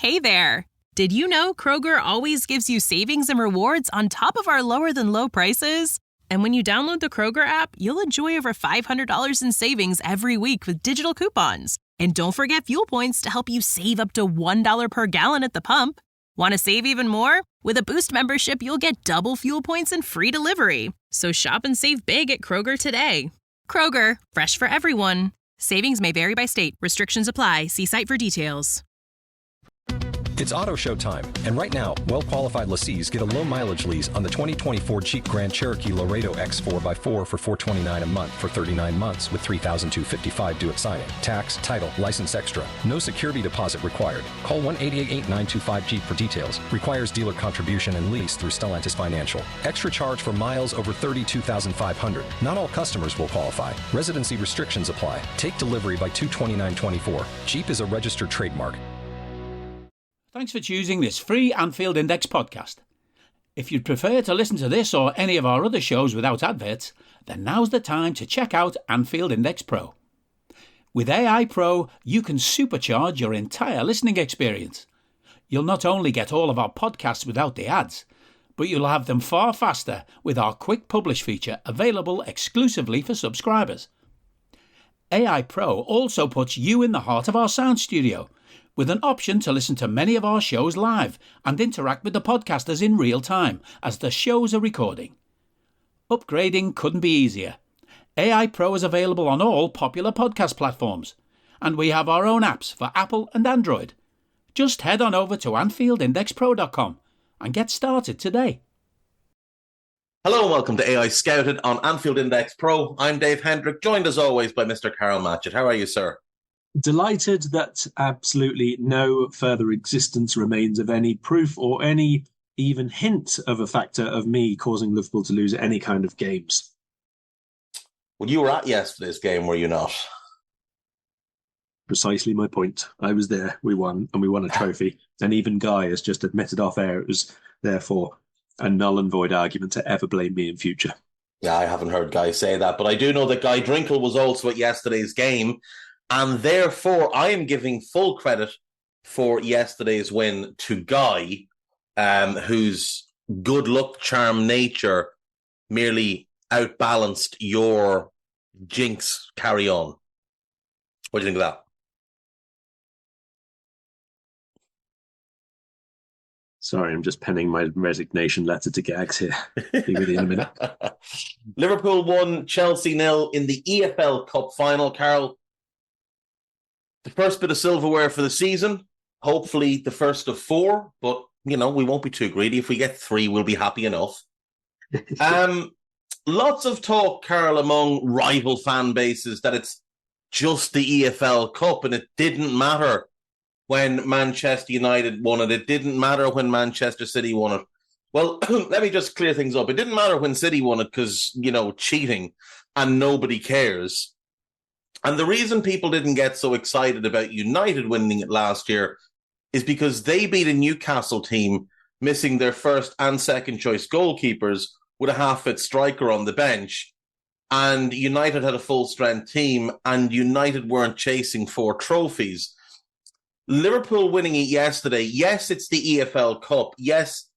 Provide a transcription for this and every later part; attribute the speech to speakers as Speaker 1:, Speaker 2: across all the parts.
Speaker 1: Hey there! Did you know Kroger always gives you savings and rewards on top of our lower-than-low prices? And when you download the Kroger app, you'll enjoy over $500 in savings every week with digital coupons. And don't forget fuel points to help you save up to $1 per gallon at the pump. Want to save even more? With a Boost membership, you'll get double fuel points and free delivery. So shop and save big at Kroger today. Kroger, fresh for everyone. Savings may vary by state. Restrictions apply. See site for details.
Speaker 2: It's auto show time, and right now, well-qualified lessees get a low-mileage lease on the 2024 Jeep Grand Cherokee Laredo X 4x4 for $429 a month for 39 months with $3,255 due at signing. Tax, title, license extra. No security deposit required. Call 1-888-925-JEEP for details. Requires dealer contribution and lease through Stellantis Financial. Extra charge for miles over 32,500. Not all customers will qualify. Residency restrictions apply. Take delivery by 2/29/24. Jeep is a registered trademark.
Speaker 3: Thanks for choosing this free Anfield Index podcast. If you'd prefer to listen to this or any of our other shows without adverts, then now's the time to check out Anfield Index Pro. With AEye Pro, you can supercharge your entire listening experience. You'll not only get all of our podcasts without the ads, but you'll have them far faster with our Quick Publish feature available exclusively for subscribers. AEye Pro also puts you in the heart of our sound studio, with an option to listen to many of our shows live and interact with the podcasters in real time as the shows are recording. Upgrading couldn't be easier. AEye Pro is available on all popular podcast platforms, and we have our own apps for Apple and Android. Just head on over to AnfieldIndexPro.com and get started today.
Speaker 4: Hello and welcome to AEye Scouted on Anfield Index Pro. I'm Dave Hendrick, joined as always by Mr. Karl Matchett. How are you, sir?
Speaker 5: Delighted that absolutely no further existence remains of any proof or any even hint of a factor of me causing Liverpool to lose any kind of games.
Speaker 4: Well, you were at yesterday's game, were you not?
Speaker 5: Precisely my point. I was there, we won, and we won a trophy. And even Guy has just admitted off air it was therefore a null and void argument to ever blame me in future.
Speaker 4: Yeah, I haven't heard Guy say that, but I do know that Guy Drinkle was also at yesterday's game. And therefore, I am giving full credit for yesterday's win to Guy, whose good luck, charm, nature merely outbalanced your jinx carry on. What do you think of that?
Speaker 5: Sorry, I'm just penning my resignation letter to Gags here. Be with you in a minute.
Speaker 4: Liverpool won, Chelsea 0 in the EFL Cup final, Karl. The first bit of silverware for the season, hopefully the first of 4, but, you know, we won't be too greedy. If we get 3, we'll be happy enough. Lots of talk, Karl, among rival fan bases that it's just the EFL Cup and it didn't matter when Manchester United won it. It didn't matter when Manchester City won it. Well, let me just clear things up. It didn't matter when City won it because, you know, cheating and nobody cares. And the reason people didn't get so excited about United winning it last year is because they beat a Newcastle team missing their first and second choice goalkeepers with a half-fit striker on the bench. And United had a full-strength team and United weren't chasing 4 trophies. Liverpool winning it yesterday, yes, it's the EFL Cup. Yes,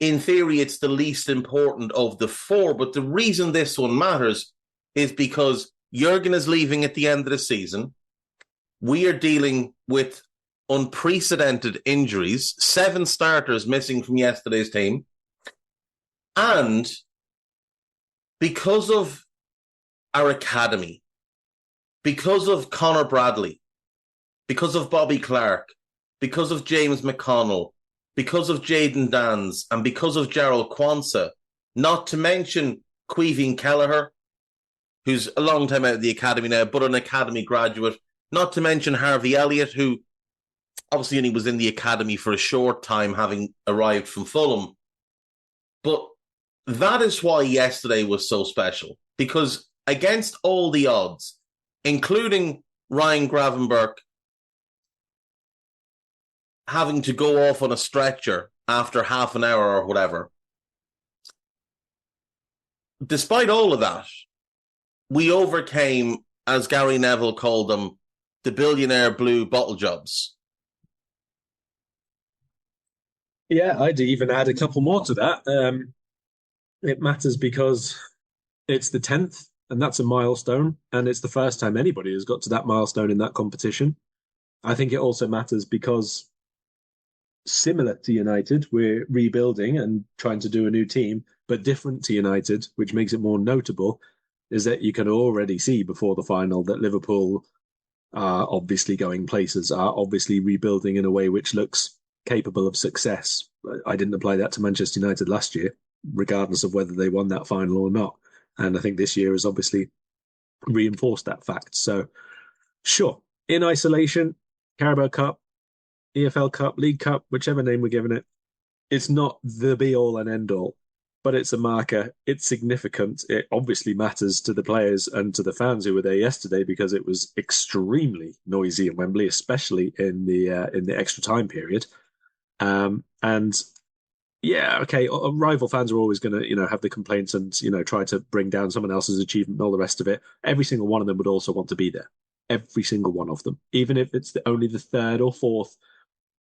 Speaker 4: in theory, it's the least important of the 4. But the reason this one matters is because Jurgen is leaving at the end of the season. We are dealing with unprecedented injuries, 7 starters missing from yesterday's team. And because of our academy, because of Conor Bradley, because of Bobby Clark, because of James McConnell, because of Jayden Danns, and because of Jarrell Quansah, not to mention Queeveen Kelleher, who's a long time out of the academy now, but an academy graduate, not to mention Harvey Elliott, who obviously only was in the academy for a short time, having arrived from Fulham. But that is why yesterday was so special, because against all the odds, including Ryan Gravenberch having to go off on a stretcher after half an hour or whatever, despite all of that, we overcame, as Gary Neville called them, the billionaire blue bottle jobs.
Speaker 5: Yeah, I'd even add a couple more to that. It matters because it's the 10th, and that's a milestone, and it's the first time anybody has got to that milestone in that competition. I think it also matters because, similar to United, we're rebuilding and trying to do a new team, but different to United, which makes it more notable, is that you can already see before the final that Liverpool are obviously going places, are obviously rebuilding in a way which looks capable of success. I didn't apply that to Manchester United last year, regardless of whether they won that final or not. And I think this year has obviously reinforced that fact. So, sure, in isolation, Carabao Cup, EFL Cup, League Cup, whichever name we're giving it, it's not the be all and end all, but it's a marker. It's significant. It obviously matters to the players and to the fans who were there yesterday because it was extremely noisy in Wembley, especially in the extra time period. And yeah, okay, rival fans are always going to have the complaints and try to bring down someone else's achievement and all the rest of it. Every single one of them would also want to be there. Every single one of them, even if it's only the third or fourth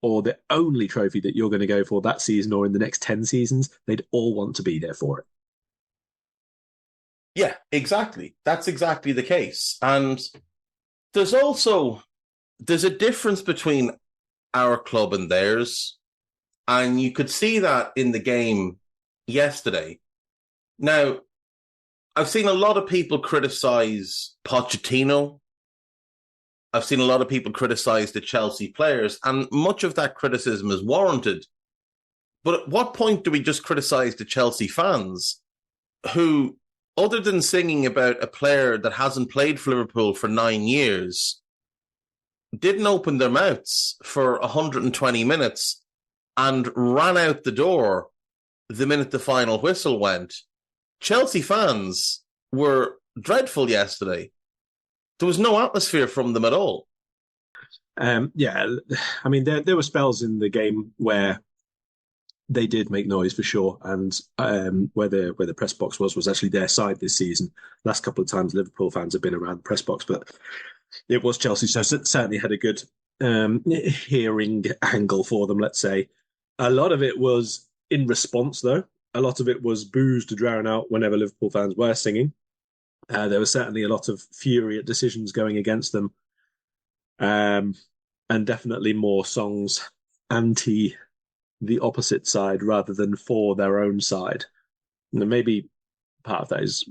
Speaker 5: or the only trophy that you're going to go for that season or in the next 10 seasons, they'd all want to be there for it.
Speaker 4: Yeah, exactly. That's exactly the case. And there's a difference between our club and theirs. And you could see that in the game yesterday. Now, I've seen a lot of people criticize Pochettino. I've seen a lot of people criticize the Chelsea players, and much of that criticism is warranted. But at what point do we just criticize the Chelsea fans who, other than singing about a player that hasn't played for Liverpool for 9 years, didn't open their mouths for 120 minutes and ran out the door the minute the final whistle went? Chelsea fans were dreadful yesterday. There was no atmosphere from them at all.
Speaker 5: Yeah, I mean, there were spells in the game where they did make noise for sure, and where the press box was actually their side this season. Last couple of times Liverpool fans have been around the press box, but it was Chelsea, so it certainly had a good hearing angle for them, let's say. A lot of it was in response, though. A lot of it was boos to drown out whenever Liverpool fans were singing. There was certainly a lot of fury at decisions going against them, and definitely more songs anti the opposite side rather than for their own side. And maybe part of that is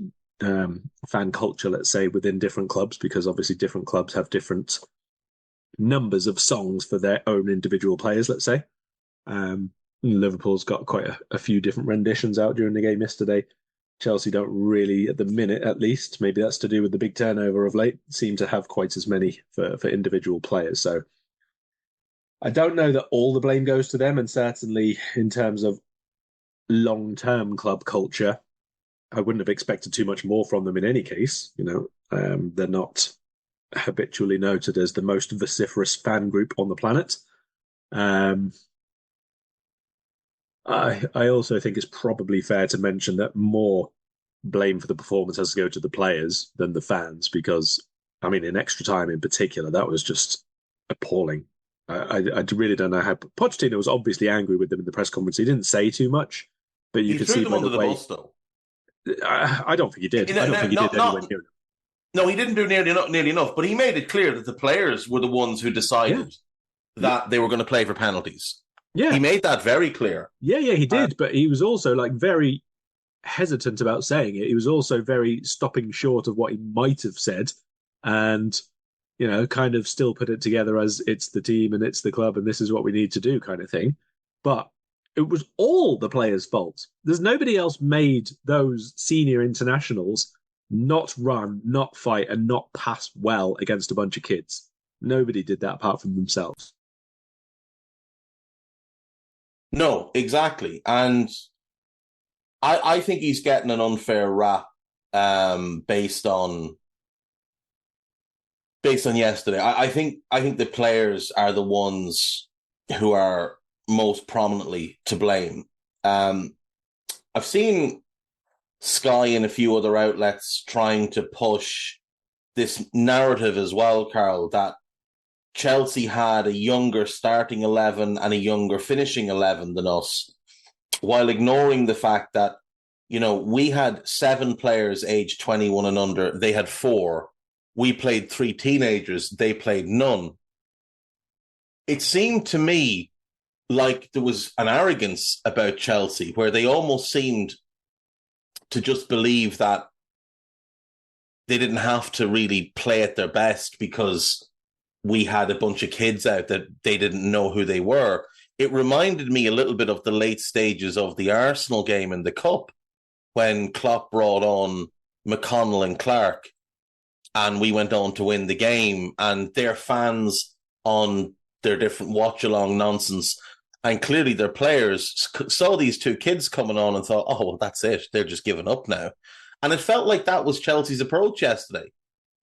Speaker 5: fan culture, let's say, within different clubs, because obviously different clubs have different numbers of songs for their own individual players, let's say. Liverpool's got quite a few different renditions out during the game yesterday. Chelsea don't really, at the minute at least, maybe that's to do with the big turnover of late, seem to have quite as many for individual players. So I don't know that all the blame goes to them, and certainly in terms of long-term club culture, I wouldn't have expected too much more from them in any case. They're not habitually noted as the most vociferous fan group on the planet. I also think it's probably fair to mention that more blame for the performance has to go to the players than the fans, because, I mean, in extra time in particular, that was just appalling. I really don't know how. Pochettino was obviously angry with them in the press conference. He didn't say too much, but you could see by the way. Bus, though. I don't think he did. I don't think he did anywhere near enough.
Speaker 4: No, he didn't do nearly enough, but he made it clear that the players were the ones who decided that they were going to play for penalties. Yeah. He made that very clear.
Speaker 5: Yeah, he did. But he was also very hesitant about saying it. He was also very stopping short of what he might have said, and kind of still put it together as it's the team and it's the club and this is what we need to do kind of thing. But it was all the players' fault. There's nobody else made those senior internationals not run, not fight, and not pass well against a bunch of kids. Nobody did that apart from themselves.
Speaker 4: No, exactly. And I think he's getting an unfair rap based on yesterday. I think the players are the ones who are most prominently to blame. I've seen Sky and a few other outlets trying to push this narrative as well, Karl, that Chelsea had a younger starting 11 and a younger finishing 11 than us, while ignoring the fact that, we had 7 players aged 21 and under. They had 4. We played 3 teenagers. They played none. It seemed to me like there was an arrogance about Chelsea where they almost seemed to just believe that they didn't have to really play at their best because we had a bunch of kids out that they didn't know who they were. It reminded me a little bit of the late stages of the Arsenal game in the Cup when Klopp brought on McConnell and Clark and we went on to win the game, and their fans on their different watch-along nonsense, and clearly their players saw these 2 kids coming on and thought, oh, well, that's it. They're just giving up now. And it felt like that was Chelsea's approach yesterday.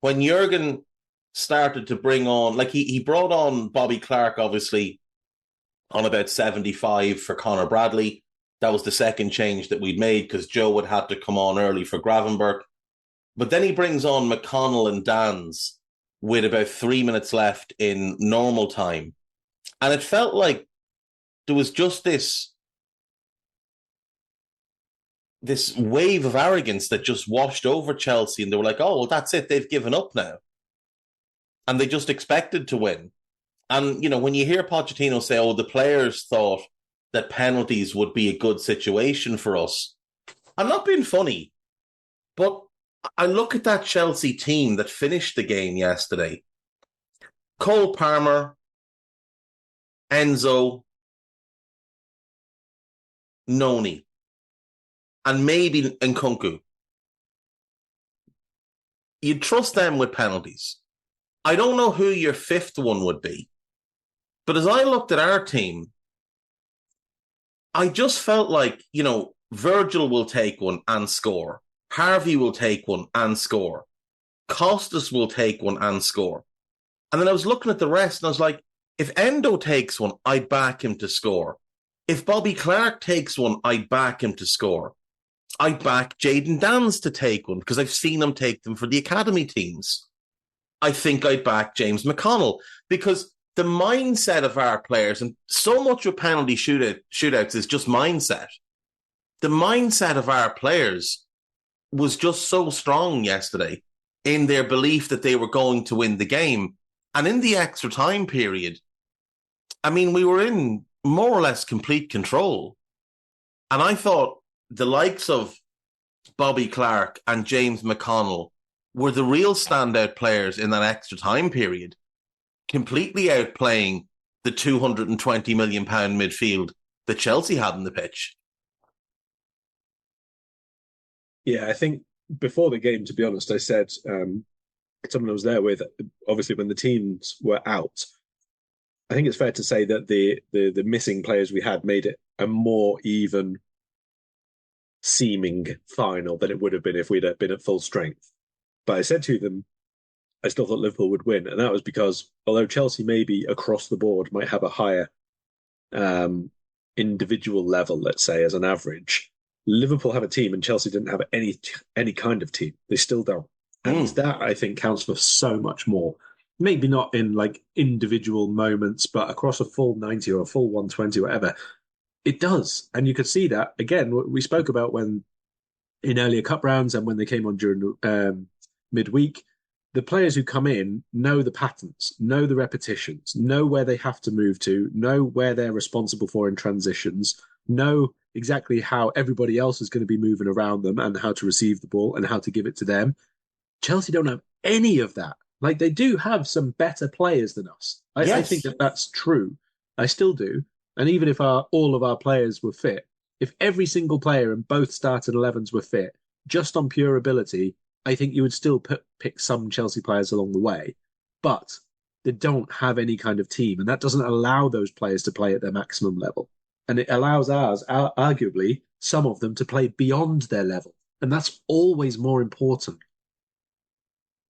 Speaker 4: When Jurgen started to bring on, like he brought on Bobby Clark, obviously, on about 75 for Conor Bradley. That was the second change that we'd made because Joe would have to come on early for Gravenberch. But then he brings on McConnell and Dans with about 3 minutes left in normal time. And it felt like there was just this wave of arrogance that just washed over Chelsea. And they were like, oh, well, that's it. They've given up now. And they just expected to win. And, when you hear Pochettino say, oh, the players thought that penalties would be a good situation for us, I'm not being funny, but I look at that Chelsea team that finished the game yesterday. Cole Palmer, Enzo, Noni, and maybe Nkunku. You'd trust them with penalties. I don't know who your 5th one would be. But as I looked at our team, I just felt like, Virgil will take one and score. Harvey will take one and score. Costas will take one and score. And then I was looking at the rest and I was like, if Endo takes one, I'd back him to score. If Bobby Clark takes one, I'd back him to score. I'd back Jayden Dans to take one because I've seen him take them for the academy teams. I think I'd back James McConnell because the mindset of our players, and so much of penalty shootouts is just mindset. The mindset of our players was just so strong yesterday in their belief that they were going to win the game. And in the extra time period, we were in more or less complete control. And I thought the likes of Bobby Clark and James McConnell were the real standout players in that extra time period, completely outplaying the £220 million midfield that Chelsea had in the pitch.
Speaker 5: Yeah, I think before the game, to be honest, I said, someone I was there with, obviously when the teams were out, I think it's fair to say that the missing players we had made it a more even seeming final than it would have been if we'd have been at full strength. But I said to them, I still thought Liverpool would win. And that was because although Chelsea maybe across the board might have a higher individual level, let's say, as an average, Liverpool have a team and Chelsea didn't have any kind of team. They still don't. And that, I think, counts for so much more. Maybe not in like individual moments, but across a full 90 or a full 120, whatever, it does. And you could see that, again, what we spoke about when in earlier cup rounds and when they came on during midweek, the players who come in know the patterns, know the repetitions, know where they have to move to, know where they're responsible for in transitions, know exactly how everybody else is going to be moving around them and how to receive the ball and how to give it to them. Chelsea don't have any of that. Like, they do have some better players than us. I think that that's true. I still do. And even if all of our players were fit, if every single player in both starting 11s were fit, just on pure ability, I think you would still pick some Chelsea players along the way. But they don't have any kind of team, and that doesn't allow those players to play at their maximum level. And it allows ours, arguably, some of them to play beyond their level. And that's always more important.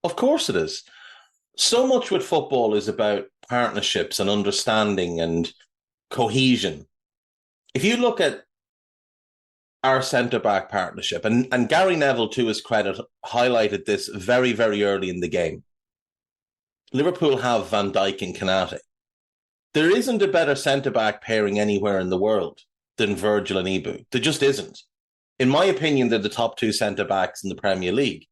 Speaker 4: Of course it is. So much with football is about partnerships and understanding and cohesion. If you look at our centre-back partnership, and Gary Neville, to his credit, highlighted this very, very early in the game. Liverpool have Van Dijk and Kanate. There isn't a better centre-back pairing anywhere in the world than Virgil and Ibu. There just isn't. In my opinion, they're the top two centre-backs in the Premier League.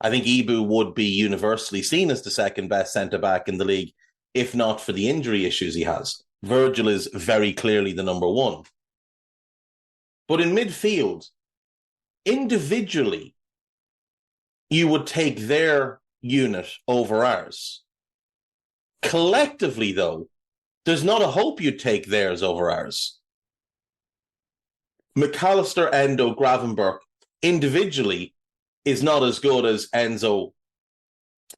Speaker 4: I think Ibu would be universally seen as the second best centre-back in the league, if not for the injury issues he has. Virgil is very clearly the number one. But in midfield, individually, you would take their unit over ours. Collectively, though, there's not a hope you'd take theirs over ours. McAllister, Endo, Gravenberch, individually, is not as good as Enzo,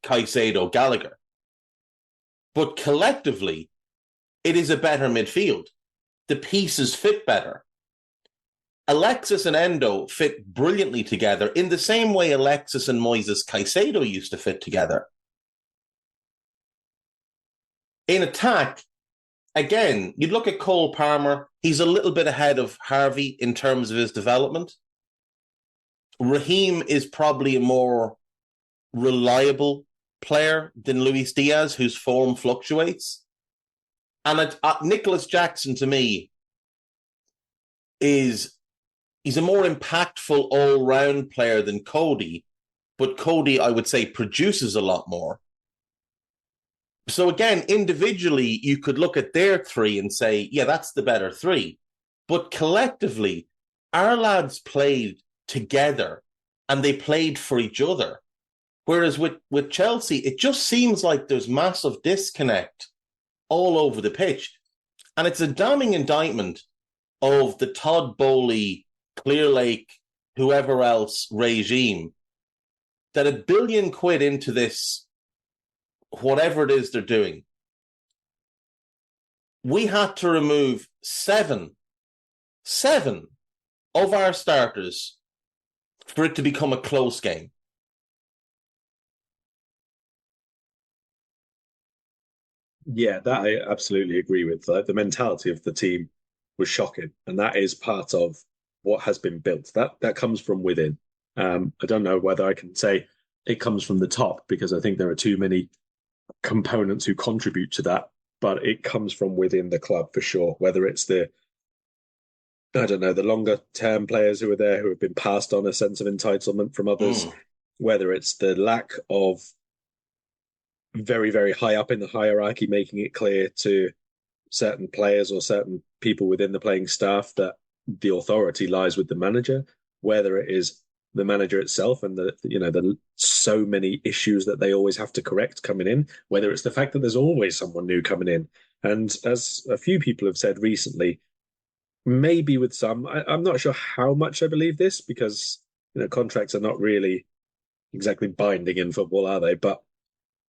Speaker 4: Caicedo, Gallagher. But collectively, it is a better midfield. The pieces fit better. Alexis and Endo fit brilliantly together in the same way Alexis and Moises Caicedo used to fit together. In attack, again, you'd look at Cole Palmer. He's a little bit ahead of Harvey in terms of his development. Raheem is probably a more reliable player than Luis Diaz, whose form fluctuates. And Nicholas Jackson, to me, he's a more impactful all-round player than Cody, but Cody, I would say, produces a lot more. So again, individually, you could look at their three and say, yeah, that's the better three. But collectively, our lads played together and they played for each other. Whereas with Chelsea, it just seems like there's massive disconnect all over the pitch. And it's a damning indictment of the Todd Bowley, Clearlake, whoever else regime, that £1 billion into this, whatever it is they're doing, we had to remove seven of our starters for it to become a close game.
Speaker 5: Yeah, that I absolutely agree with. The mentality of the team was shocking, and that is part of what has been built. That comes from within. I don't know whether I can say it comes from the top, because I think there are too many components who contribute to that, but it comes from within the club for sure. Whether it's the longer term players who are there who have been passed on a sense of entitlement from others, whether it's the lack of very, very high up in the hierarchy making it clear to certain players or certain people within the playing staff that the authority lies with the manager, whether it is the manager itself and the so many issues that they always have to correct coming in, whether it's the fact that there's always someone new coming in. And as a few people have said recently, maybe with some, I'm not sure how much I believe this, because contracts are not really exactly binding in football, are they? But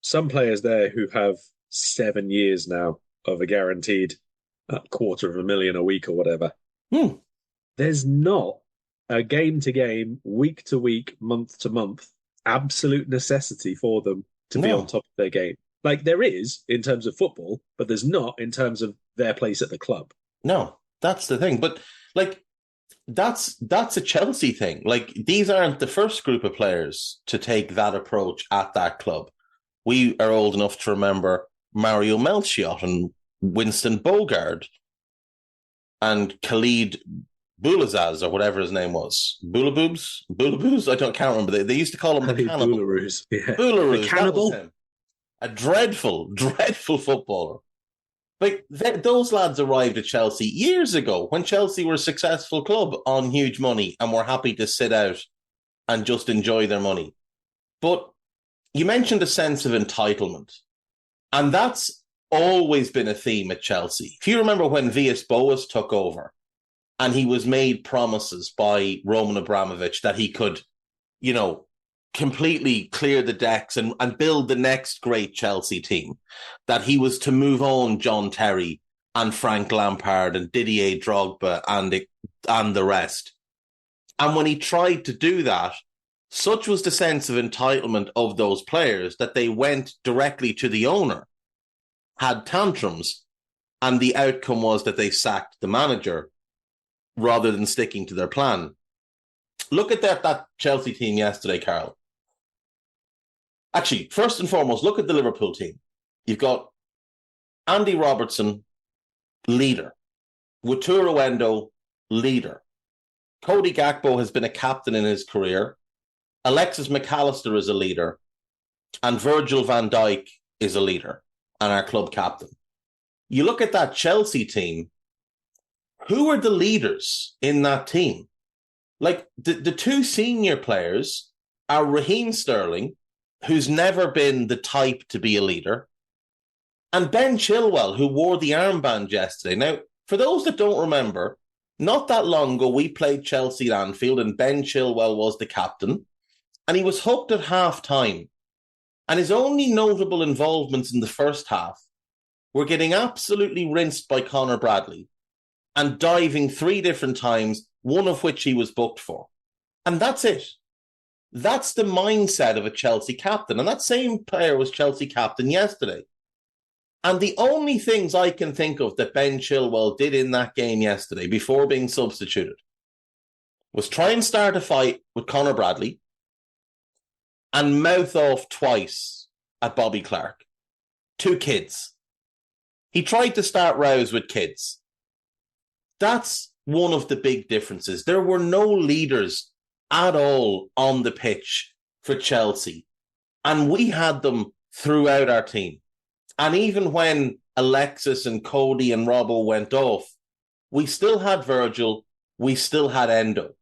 Speaker 5: some players there who have 7 years now of a guaranteed $250,000 a week or whatever. There's not a game to game, week to week, month to month absolute necessity for them to be on top of their game. Like there is in terms of football, but there's not in terms of their place at the club.
Speaker 4: No, that's the thing. But like that's a Chelsea thing. Like these aren't the first group of players to take that approach at that club. We are old enough to remember Mario Melchiot and Winston Bogard and Khalid Boulazaz, or whatever his name was. Boulaboos? I can't remember. They used to call him the Cannibal.
Speaker 5: Boularoos. Yeah.
Speaker 4: Boularoos.
Speaker 5: The Cannibal.
Speaker 4: A dreadful, dreadful footballer. Like those lads arrived at Chelsea years ago when Chelsea were a successful club on huge money and were happy to sit out and just enjoy their money. But you mentioned a sense of entitlement, and that's always been a theme at Chelsea. If you remember when Villas-Boas took over and he was made promises by Roman Abramovich that he could, completely clear the decks and build the next great Chelsea team, that he was to move on John Terry and Frank Lampard and Didier Drogba and the rest. And when he tried to do that, such was the sense of entitlement of those players that they went directly to the owner, had tantrums, and the outcome was that they sacked the manager rather than sticking to their plan. Look at that Chelsea team yesterday, Karl. Actually, first and foremost, look at the Liverpool team. You've got Andy Robertson, leader. Wataru Endo, leader. Cody Gakpo has been a captain in his career. Alexis McAllister is a leader. And Virgil van Dijk is a leader and our club captain. You look at that Chelsea team, who are the leaders in that team? Like, the two senior players are Raheem Sterling, who's never been the type to be a leader, and Ben Chilwell, who wore the armband yesterday. Now, for those that don't remember, not that long ago, we played Chelsea at Anfield, and Ben Chilwell was the captain, and he was hooked at half-time. And his only notable involvements in the first half were getting absolutely rinsed by Conor Bradley and diving 3 different times, one of which he was booked for. And that's it. That's the mindset of a Chelsea captain. And that same player was Chelsea captain yesterday. And the only things I can think of that Ben Chilwell did in that game yesterday before being substituted was try and start a fight with Conor Bradley and mouth off twice at Bobby Clark. 2 kids. He tried to start rows with kids. That's one of the big differences. There were no leaders at all on the pitch for Chelsea. And we had them throughout our team. And even when Alexis and Cody and Robbo went off, we still had Virgil, we still had Endo.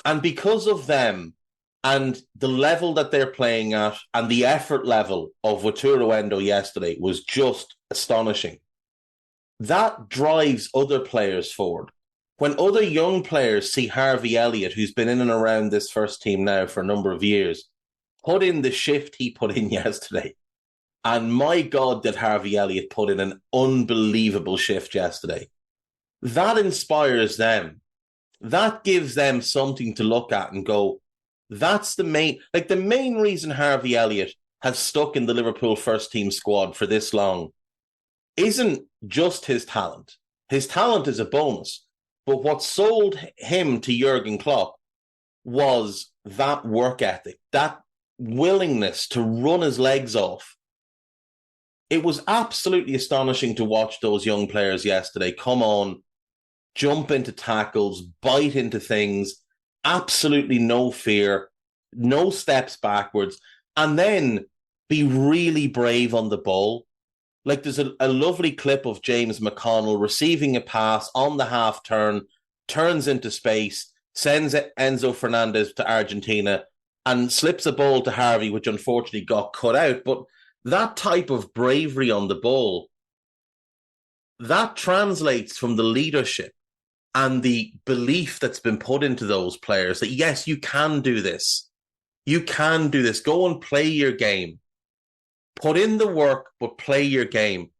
Speaker 4: And because of them and the level that they're playing at and the effort level of Wataru Endo yesterday was just astonishing. That drives other players forward. When other young players see Harvey Elliott, who's been in and around this first team now for a number of years, put in the shift he put in yesterday, and my God, did Harvey Elliott put in an unbelievable shift yesterday. That inspires them. That gives them something to look at and go, that's the main reason Harvey Elliott has stuck in the Liverpool first team squad for this long isn't just his talent. His talent is a bonus. But what sold him to Jurgen Klopp was that work ethic, that willingness to run his legs off. It was absolutely astonishing to watch those young players yesterday come on, jump into tackles, bite into things, absolutely no fear, no steps backwards, and then be really brave on the ball. Like, there's a lovely clip of James McConnell receiving a pass on the half turn, turns into space, sends Enzo Fernandez to Argentina, and slips a ball to Harvey, which unfortunately got cut out. But that type of bravery on the ball, that translates from the leadership and the belief that's been put into those players that, yes, you can do this. You can do this. Go and play your game. Put in the work, but play your game.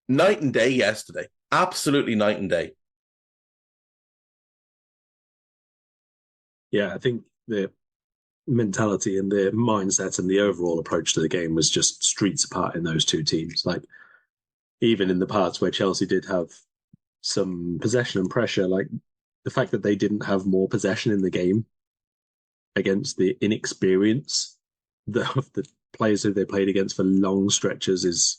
Speaker 4: Night and day yesterday. Absolutely night and day.
Speaker 5: Yeah, I think the mentality and the mindset and the overall approach to the game was just streets apart in those two teams. Like, even in the parts where Chelsea did have some possession and pressure, like the fact that they didn't have more possession in the game against the inexperience of the players who they played against for long stretches is,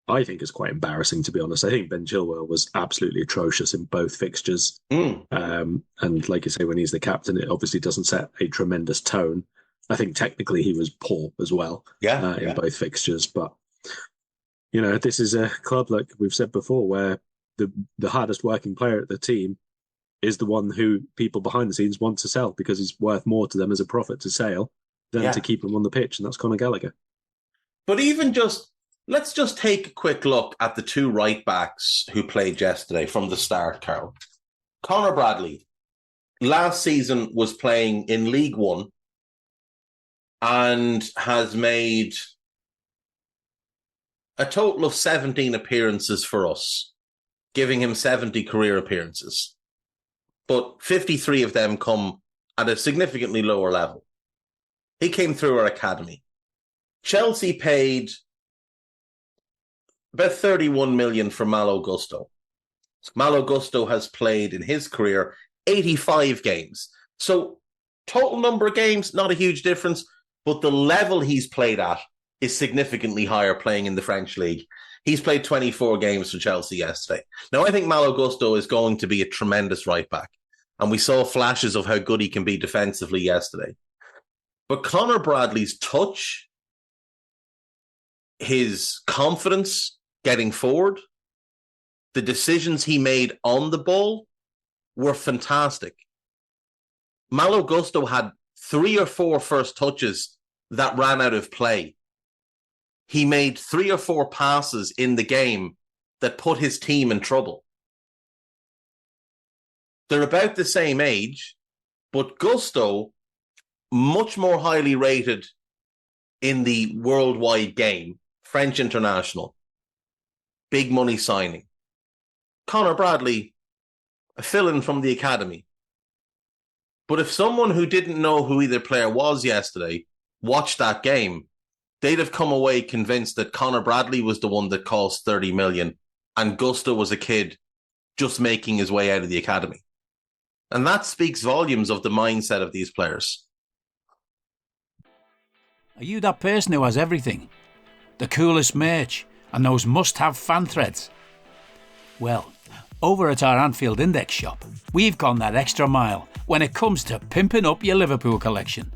Speaker 5: I think, is quite embarrassing, to be honest. I think Ben Chilwell was absolutely atrocious in both fixtures. And like you say, when he's the captain, it obviously doesn't set a tremendous tone. I think technically he was poor as well in both fixtures. But, you know, this is a club, like we've said before, where the hardest working player at the team is the one who people behind the scenes want to sell because he's worth more to them as a profit to sale than to keep him on the pitch, and that's Conor Gallagher.
Speaker 4: But even let's just take a quick look at the 2 right-backs who played yesterday from the start, Karl. Conor Bradley, last season was playing in League One and has made a total of 17 appearances for us, giving him 70 career appearances. But 53 of them come at a significantly lower level. He came through our academy. Chelsea paid about 31 million for Malo Gusto. Malo Gusto has played in his career 85 games. So total number of games, not a huge difference, but the level he's played at is significantly higher playing in the French league. He's played 24 games for Chelsea yesterday. Now, I think Malo Gusto is going to be a tremendous right back. And we saw flashes of how good he can be defensively yesterday. But Conor Bradley's touch, his confidence getting forward, the decisions he made on the ball were fantastic. Malo Gusto had 3 or 4 first touches that ran out of play. He made 3 or 4 passes in the game that put his team in trouble. They're about the same age, but Gusto, much more highly rated in the worldwide game, French international, big money signing. Conor Bradley, a fill-in from the academy. But if someone who didn't know who either player was yesterday watched that game, they'd have come away convinced that Conor Bradley was the one that cost 30 million and Gusto was a kid just making his way out of the academy. And that speaks volumes of the mindset of these players.
Speaker 3: Are you that person who has everything? The coolest merch and those must-have fan threads? Well, over at our Anfield Index shop, we've gone that extra mile when it comes to pimping up your Liverpool collection.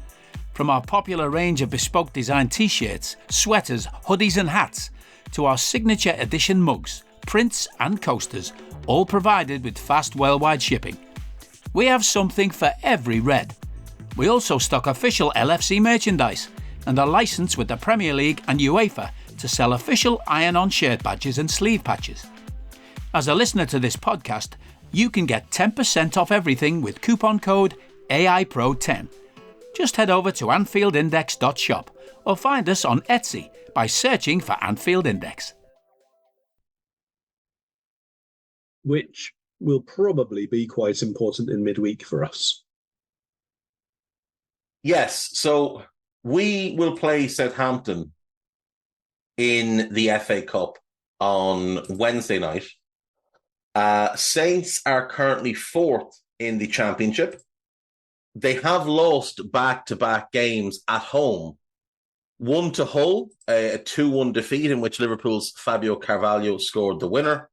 Speaker 3: From our popular range of bespoke design t-shirts, sweaters, hoodies and hats, to our signature edition mugs, prints and coasters, all provided with fast worldwide shipping. We have something for every red. We also stock official LFC merchandise and are licensed with the Premier League and UEFA to sell official iron-on shirt badges and sleeve patches. As a listener to this podcast, you can get 10% off everything with coupon code AEyePro10. Just head over to AnfieldIndex.shop or find us on Etsy by searching for Anfield Index.
Speaker 5: Which will probably be quite important in midweek for us.
Speaker 4: Yes, so we will play Southampton in the FA Cup on Wednesday night. Saints are currently 4th in the Championship. They have lost back-to-back games at home. 1 to Hull, a 2-1 defeat in which Liverpool's Fabio Carvalho scored the winner.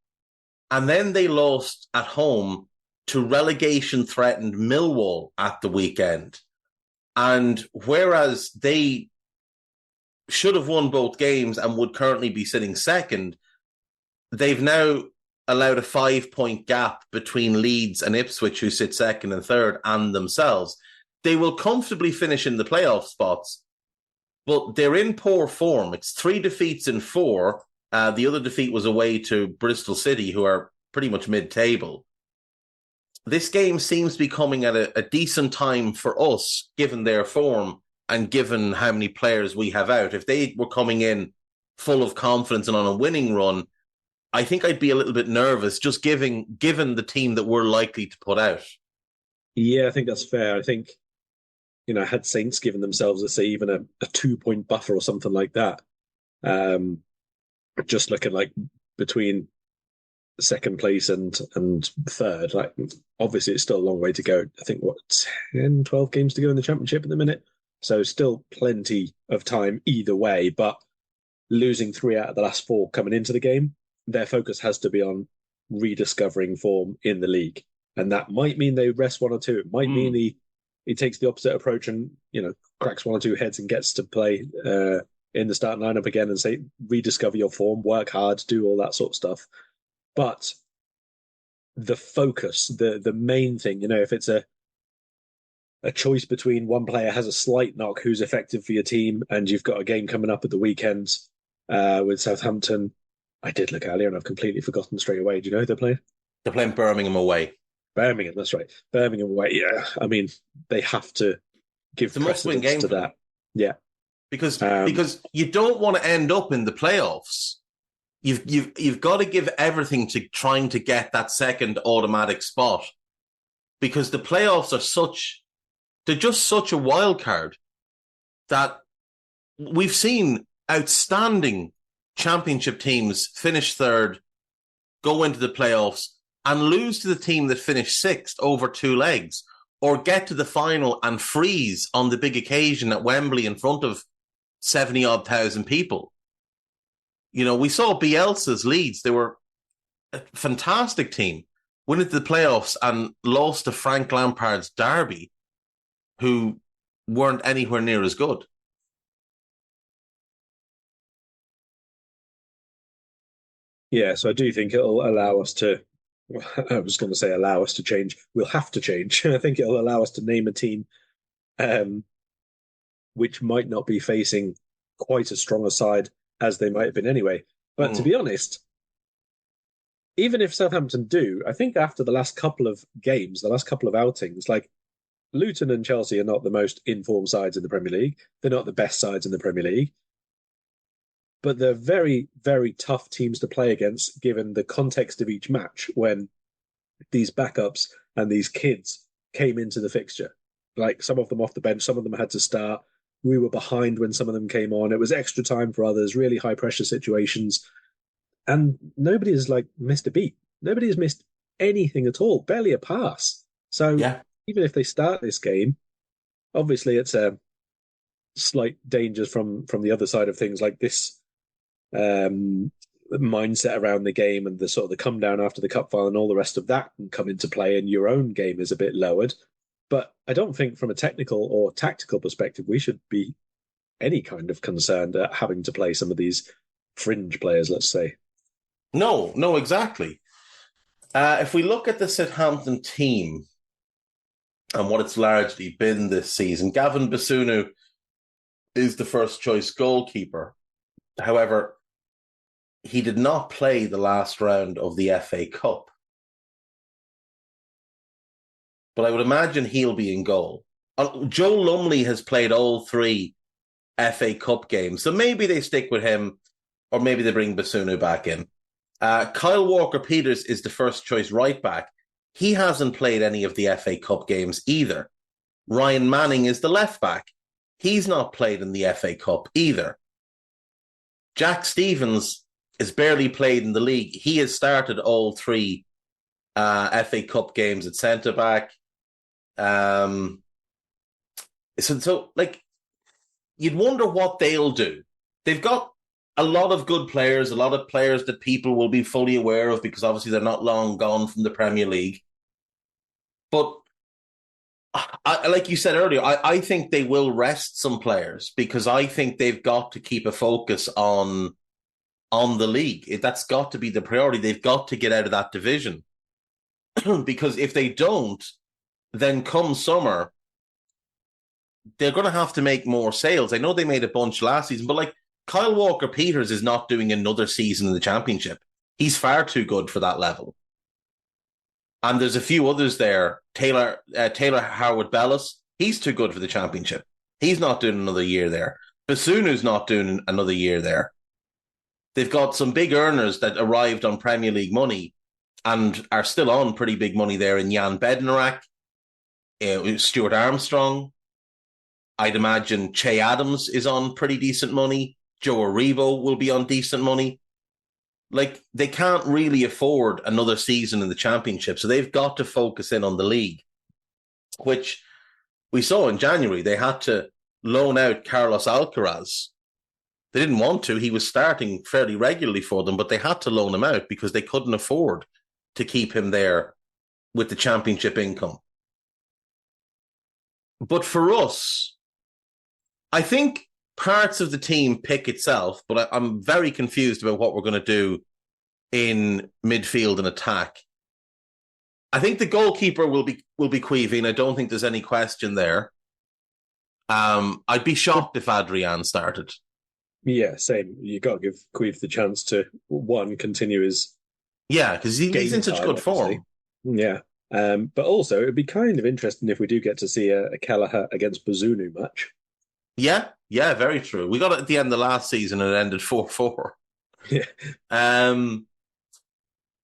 Speaker 4: And then they lost at home to relegation-threatened Millwall at the weekend. And whereas they should have won both games and would currently be sitting second, they've now allowed a 5-point gap between Leeds and Ipswich, who sit second and third, and themselves. They will comfortably finish in the playoff spots, but they're in poor form. It's 3 defeats in 4. The other defeat was away to Bristol City, who are pretty much mid-table. This game seems to be coming at a decent time for us, given their form and given how many players we have out. If they were coming in full of confidence and on a winning run, I think I'd be a little bit nervous, just given the team that we're likely to put out.
Speaker 5: Yeah, I think that's fair. I think, had Saints given themselves, let's say, even a 2-point buffer or something like that, just looking like between second place and third, like obviously it's still a long way to go. I think 10, 12 games to go in the Championship at the minute. So still plenty of time either way, but losing 3 out of the last 4 coming into the game, their focus has to be on rediscovering form in the league. And that might mean they rest 1 or 2. It might mean he takes the opposite approach and, cracks 1 or 2 heads and gets to play in the starting lineup again and say, rediscover your form, work hard, do all that sort of stuff. But the focus, the main thing, if it's a choice between one player has a slight knock who's effective for your team and you've got a game coming up at the weekend with Southampton. I did look earlier and I've completely forgotten straight away. Do you know who they're playing?
Speaker 4: They're playing Birmingham away.
Speaker 5: Birmingham, that's right. Birmingham away. Yeah, I mean, they have to give precedence game to that. Yeah.
Speaker 4: Because you don't want to end up in the playoffs. You've got to give everything to trying to get that second automatic spot, because the playoffs are they're just such a wild card that we've seen outstanding Championship teams finish third, go into the playoffs and lose to the team that finished 6th over 2 legs, or get to the final and freeze on the big occasion at Wembley in front of 70-odd thousand people. You know, we saw Bielsa's Leeds. They were a fantastic team. Went into the playoffs and lost to Frank Lampard's Derby, who weren't anywhere near as good.
Speaker 5: Yeah, so I do think it'll allow us to, I was going to say allow us to change. We'll have to change. I think it'll allow us to name a team which might not be facing quite as strong a side as they might have been anyway. But to be honest, even if Southampton do, I think after the last couple of games, the last couple of outings, like Luton and Chelsea are not the most informed sides in the Premier League. They're not the best sides in the Premier League. But they're very, very tough teams to play against, given the context of each match when these backups and these kids came into the fixture. Like some of them off the bench, some of them had to start. We were behind when some of them came on. It was extra time for others, really high pressure situations. And nobody has missed a beat. Nobody has missed anything at all, barely a pass. So even if they start this game, obviously it's a slight dangers from the other side of things, like this mindset around the game and the sort of the come down after the cup final and all the rest of that can come into play, and your own game is a bit lowered. But I don't think from a technical or tactical perspective we should be any kind of concerned at having to play some of these fringe players, let's say.
Speaker 4: No, exactly. If we look at the Southampton team and what it's largely been this season, Gavin Basunu is the first choice goalkeeper. However, he did not play the last round of the FA Cup. But I would imagine he'll be in goal. Joe Lumley has played all 3 FA Cup games, so maybe they stick with him, or maybe they bring Basunu back in. Kyle Walker-Peters is the first choice right back. He hasn't played any of the FA Cup games either. Ryan Manning is the left back. He's not played in the FA Cup either. Jack Stevens is barely played in the league. He has started all 3 FA Cup games at centre back. So you'd wonder what they'll do. They've got a lot of good players, a lot of players that people will be fully aware of because obviously they're not long gone from the Premier League. But like you said earlier, I think they will rest some players because I think they've got to keep a focus on the league. That's got to be the priority. They've got to get out of that division because if they don't, then come summer, they're going to have to make more sales. I know they made a bunch last season, but Kyle Walker-Peters is not doing another season in the Championship. He's far too good for that level. And there's a few others there. Taylor Howard-Bellis, he's too good for the Championship. He's not doing another year there. Basunu's not doing another year there. They've got some big earners that arrived on Premier League money and are still on pretty big money there in Jan Bednarak, Stuart Armstrong. I'd imagine Che Adams is on pretty decent money. Joe Aribo will be on decent money. They can't really afford another season in the Championship, so they've got to focus in on the league, which we saw in January. They had to loan out Carlos Alcaraz. They didn't want to. He was starting fairly regularly for them, but they had to loan him out because they couldn't afford to keep him there with the Championship income. But for us, I think parts of the team pick itself, but I'm very confused about what we're going to do in midfield and attack. I think the goalkeeper will be Queeveen. I don't think there's any question there. I'd be shocked if Adrian started.
Speaker 5: Yeah, same. You got to give Queeve the chance to continue his
Speaker 4: because he's in such good form.
Speaker 5: Yeah. But also, it'd be kind of interesting if we do get to see a Kelleher against Bazunu match.
Speaker 4: Yeah, very true. We got it at the end of last season and it ended 4-4.
Speaker 5: Yeah.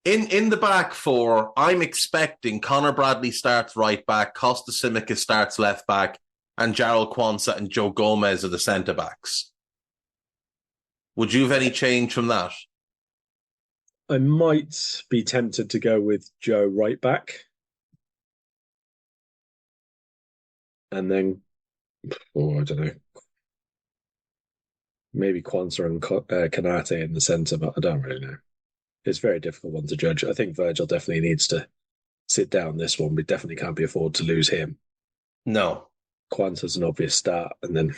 Speaker 4: In the back 4, I'm expecting Connor Bradley starts right back, Costa Simica starts left back, and Jarrell Quansah and Joe Gomez are the centre backs. Would you have any change from that?
Speaker 5: I might be tempted to go with Joe right back. And then, I don't know. Maybe Kwanzaa and Kanate in the centre, but I don't really know. It's a very difficult one to judge. I think Virgil definitely needs to sit down this one. We definitely can't be afford to lose him.
Speaker 4: No.
Speaker 5: Kwanzaa's an obvious start, and then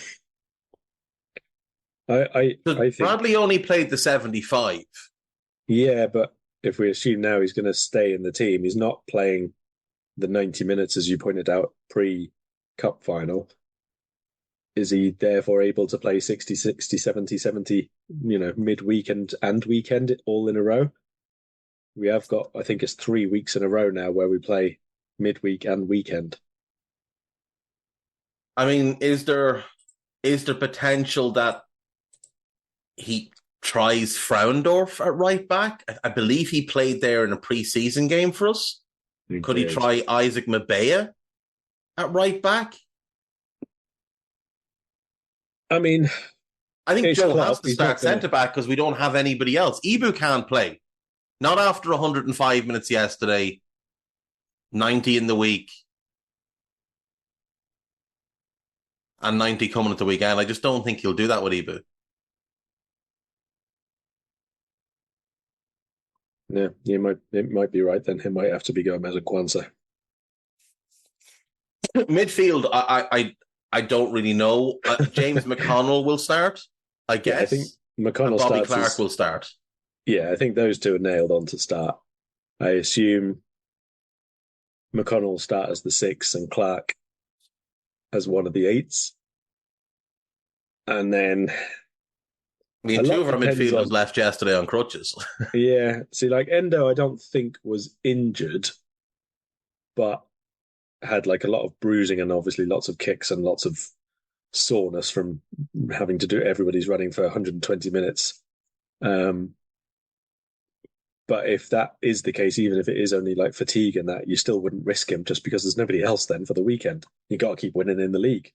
Speaker 5: I think
Speaker 4: Bradley only played the 75.
Speaker 5: Yeah, but if we assume now he's going to stay in the team, he's not playing the 90 minutes, as you pointed out, pre-cup final. Is he therefore able to play 60, 70, midweek and weekend all in a row? We have got, I think it's 3 weeks in a row now where we play midweek and weekend.
Speaker 4: I mean, is there potential that he tries Fraundorf at right back? I believe he played there in a pre-season game for us. Could he try Isaac Mabea at right back?
Speaker 5: I mean,
Speaker 4: I think Joe has to start centre-back because we don't have anybody else. Ibu can't play. Not after 105 minutes yesterday, 90 in the week, and 90 coming at the weekend. I just don't think he'll do that with Ibu.
Speaker 5: Yeah, it might be right then. He might have to be Gomez and Kwanzaa.
Speaker 4: Midfield, I don't really know. James McConnell will start, I guess.
Speaker 5: Yeah, I think McConnell
Speaker 4: Bobby
Speaker 5: starts.
Speaker 4: Clark will start.
Speaker 5: Yeah, I think those two are nailed on to start. I assume McConnell will start as the 6 and Clark as one of the 8s. And then
Speaker 4: I mean, 2 of our midfielders left yesterday on crutches.
Speaker 5: Yeah. See, like Endo, I don't think was injured, but had like a lot of bruising and obviously lots of kicks and lots of soreness from having to do everybody's running for 120 minutes. But if that is the case, even if it is only like fatigue and that, you still wouldn't risk him just because there's nobody else then for the weekend. You got to keep winning in the league.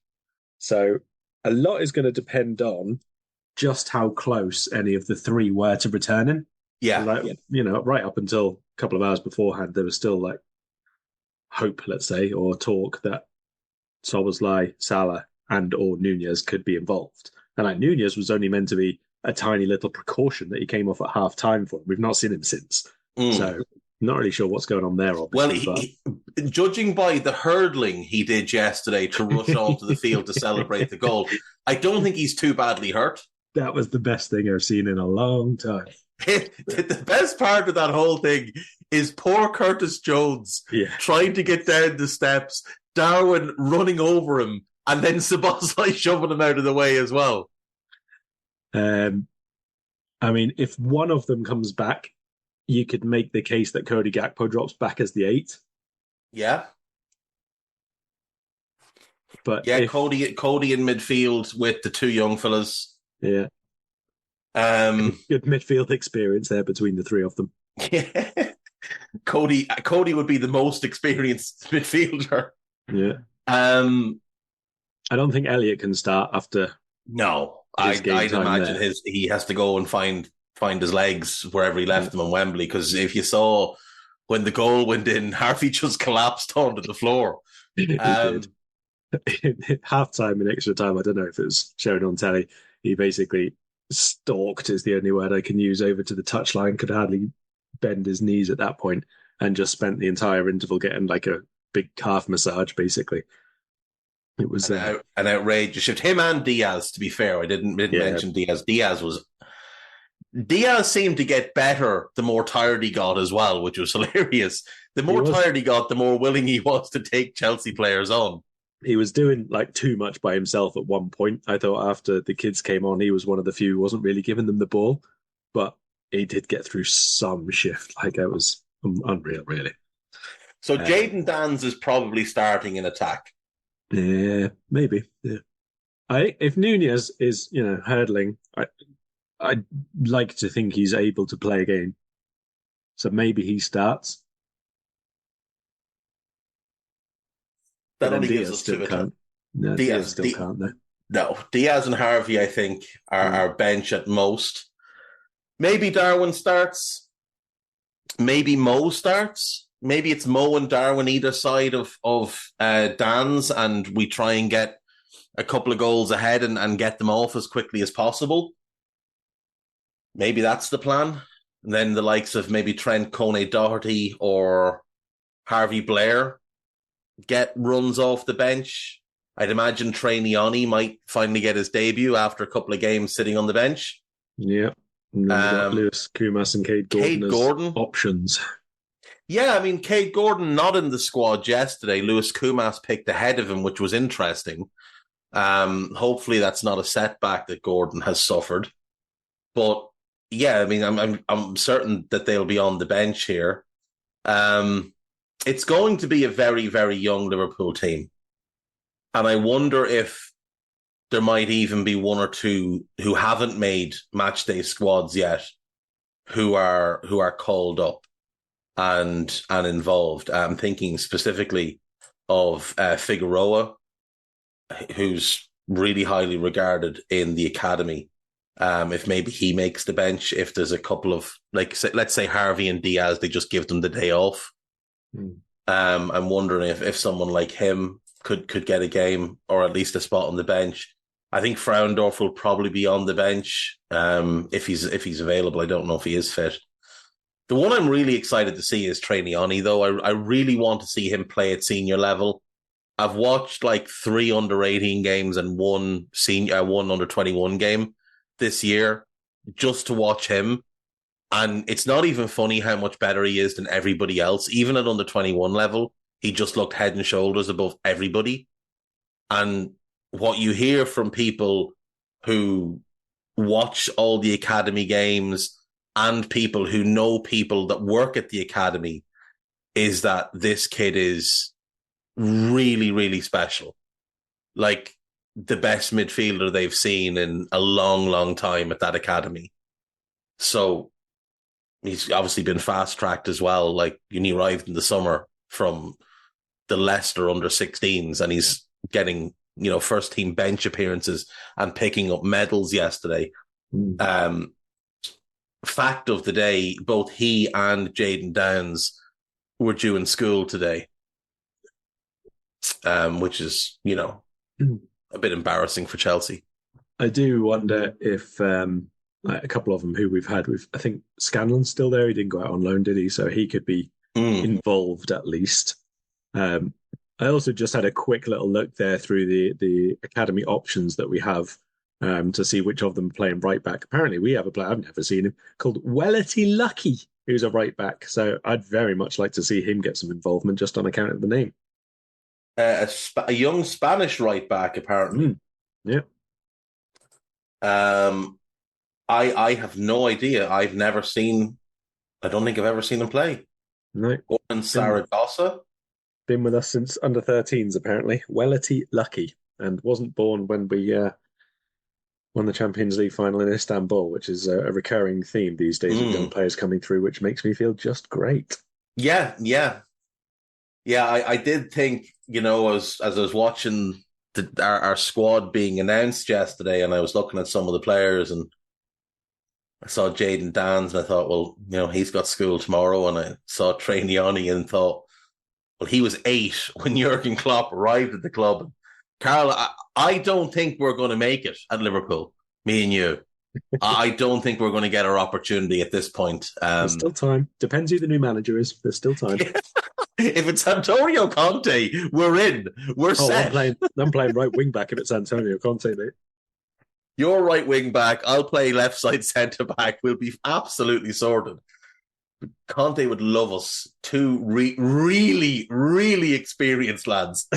Speaker 5: So a lot is going to depend on just how close any of the 3 were to returning.
Speaker 4: Yeah.
Speaker 5: Like, right up until a couple of hours beforehand, there was still like hope, let's say, or talk that Szoboszlai, Salah and or Nunez could be involved. And like Nunez was only meant to be a tiny little precaution that he came off at half time for. We've not seen him since. So not really sure what's going on there, obviously.
Speaker 4: Well, judging by the hurdling he did yesterday to rush onto the field to celebrate the goal, I don't think he's too badly hurt.
Speaker 5: That was the best thing I've seen in a long time.
Speaker 4: The best part of that whole thing is poor Curtis Jones trying to get down the steps, Darwin running over him, and then Szoboszlai shoving him out of the way as well.
Speaker 5: I mean, if one of them comes back, you could make the case that Cody Gakpo drops back as the 8.
Speaker 4: Yeah.
Speaker 5: But
Speaker 4: Cody in midfield with the 2 young fellas.
Speaker 5: Yeah. Good midfield experience there between the 3 of them.
Speaker 4: Yeah. Cody would be the most experienced midfielder.
Speaker 5: Yeah. I don't think Elliott can start after.
Speaker 4: No. I'd imagine he has to go and find his legs wherever he left them in Wembley, because if you saw when the goal went in, Harvey just collapsed onto the floor.
Speaker 5: He did. Half time and extra time, I don't know if it was shown on telly, he basically stalked, is the only word I can use, over to the touchline, could hardly bend his knees at that point, and just spent the entire interval getting like a big calf massage, basically. It was
Speaker 4: an outrageous shift. Him and Diaz, to be fair. I didn't mention Diaz. Diaz seemed to get better the more tired he got as well, which was hilarious. The more tired he got, the more willing he was to take Chelsea players on.
Speaker 5: He was doing like too much by himself at one point. I thought after the kids came on, he was one of the few who wasn't really giving them the ball, but he did get through some shift. Like, it was unreal, really.
Speaker 4: So Jayden Danns is probably starting in attack.
Speaker 5: Yeah, maybe. Yeah, if Nunez is, hurdling, I'd like to think he's able to play again. So maybe he starts.
Speaker 4: That only gives us 2 attacks.
Speaker 5: No, Diaz still can't, though.
Speaker 4: No, Diaz and Harvey, I think, are bench at most. Maybe Darwin starts. Maybe Mo starts. Maybe it's Mo and Darwin either side of Dan's, and we try and get a couple of goals ahead and get them off as quickly as possible. Maybe that's the plan. And then the likes of maybe Trent Kone-Doherty or Harvey Blair get runs off the bench. I'd imagine Trainiani might finally get his debut after a couple of games sitting on the bench.
Speaker 5: Yeah. And then we've got Lewis Kumas and Cade Gordon as options.
Speaker 4: Yeah, I mean, Cade Gordon not in the squad yesterday. Lewis Kumas picked ahead of him, which was interesting. Hopefully that's not a setback that Gordon has suffered. But yeah, I mean, I'm certain that they'll be on the bench here. It's going to be a very, very young Liverpool team. And I wonder if there might even be one or two who haven't made matchday squads yet who are called up and involved. I'm thinking specifically of Figueroa, who's really highly regarded in the academy. If maybe he makes the bench, if there's a couple of, like, let's say Harvey and Diaz, they just give them the day off. I'm wondering if someone like him could get a game or at least a spot on the bench. I think Frauendorf will probably be on the bench if he's available. I don't know if he is fit. The one I'm really excited to see is Trainiani, though. I really want to see him play at senior level. I've watched like 3 under-18 games and one under-21 game this year just to watch him. And it's not even funny how much better he is than everybody else. Even at under-21 level, he just looked head and shoulders above everybody. And what you hear from people who watch all the academy games and people who know people that work at the academy is that this kid is really, really special. Like the best midfielder they've seen in a long, long time at that academy. So he's obviously been fast-tracked as well. Like, he arrived in the summer from the Leicester under-16s and he's getting, first-team bench appearances and picking up medals yesterday. Fact of the day, both he and Jayden Downs were due in school today, which is, a bit embarrassing for Chelsea.
Speaker 5: I do wonder if a couple of them who we've had, I think Scanlon's still there. He didn't go out on loan, did he? So he could be involved at least. I also just had a quick little look there through the academy options that we have to see which of them are playing right back. Apparently we have a player, I've never seen him, called Welity Lucky, who's a right back. So I'd very much like to see him get some involvement just on account of the name.
Speaker 4: A young Spanish right back, apparently.
Speaker 5: Yeah.
Speaker 4: I have no idea. I don't think I've ever seen him play.
Speaker 5: No.
Speaker 4: Gordon Zaragoza.
Speaker 5: Been with us since under 13s, apparently. Welity Lucky. And wasn't born when we won the Champions League final in Istanbul, which is a recurring theme these days with young players coming through, which makes me feel just great.
Speaker 4: Yeah. I did think, as I was watching our squad being announced yesterday, and I was looking at some of the players, and I saw Jayden Downs, and I thought, well, he's got school tomorrow, and I saw Trainiani and thought, well, he was 8 when Jurgen Klopp arrived at the club. Karl, I don't think we're going to make it at Liverpool, me and you. I don't think we're going to get our opportunity at this point.
Speaker 5: There's still time. Depends who the new manager is. There's still time.
Speaker 4: If it's Antonio Conte, we're in. We're set.
Speaker 5: I'm playing right wing back if it's Antonio Conte, mate.
Speaker 4: You're right wing back. I'll play left side centre back. We'll be absolutely sorted. Conte would love us. 2 really, really experienced lads.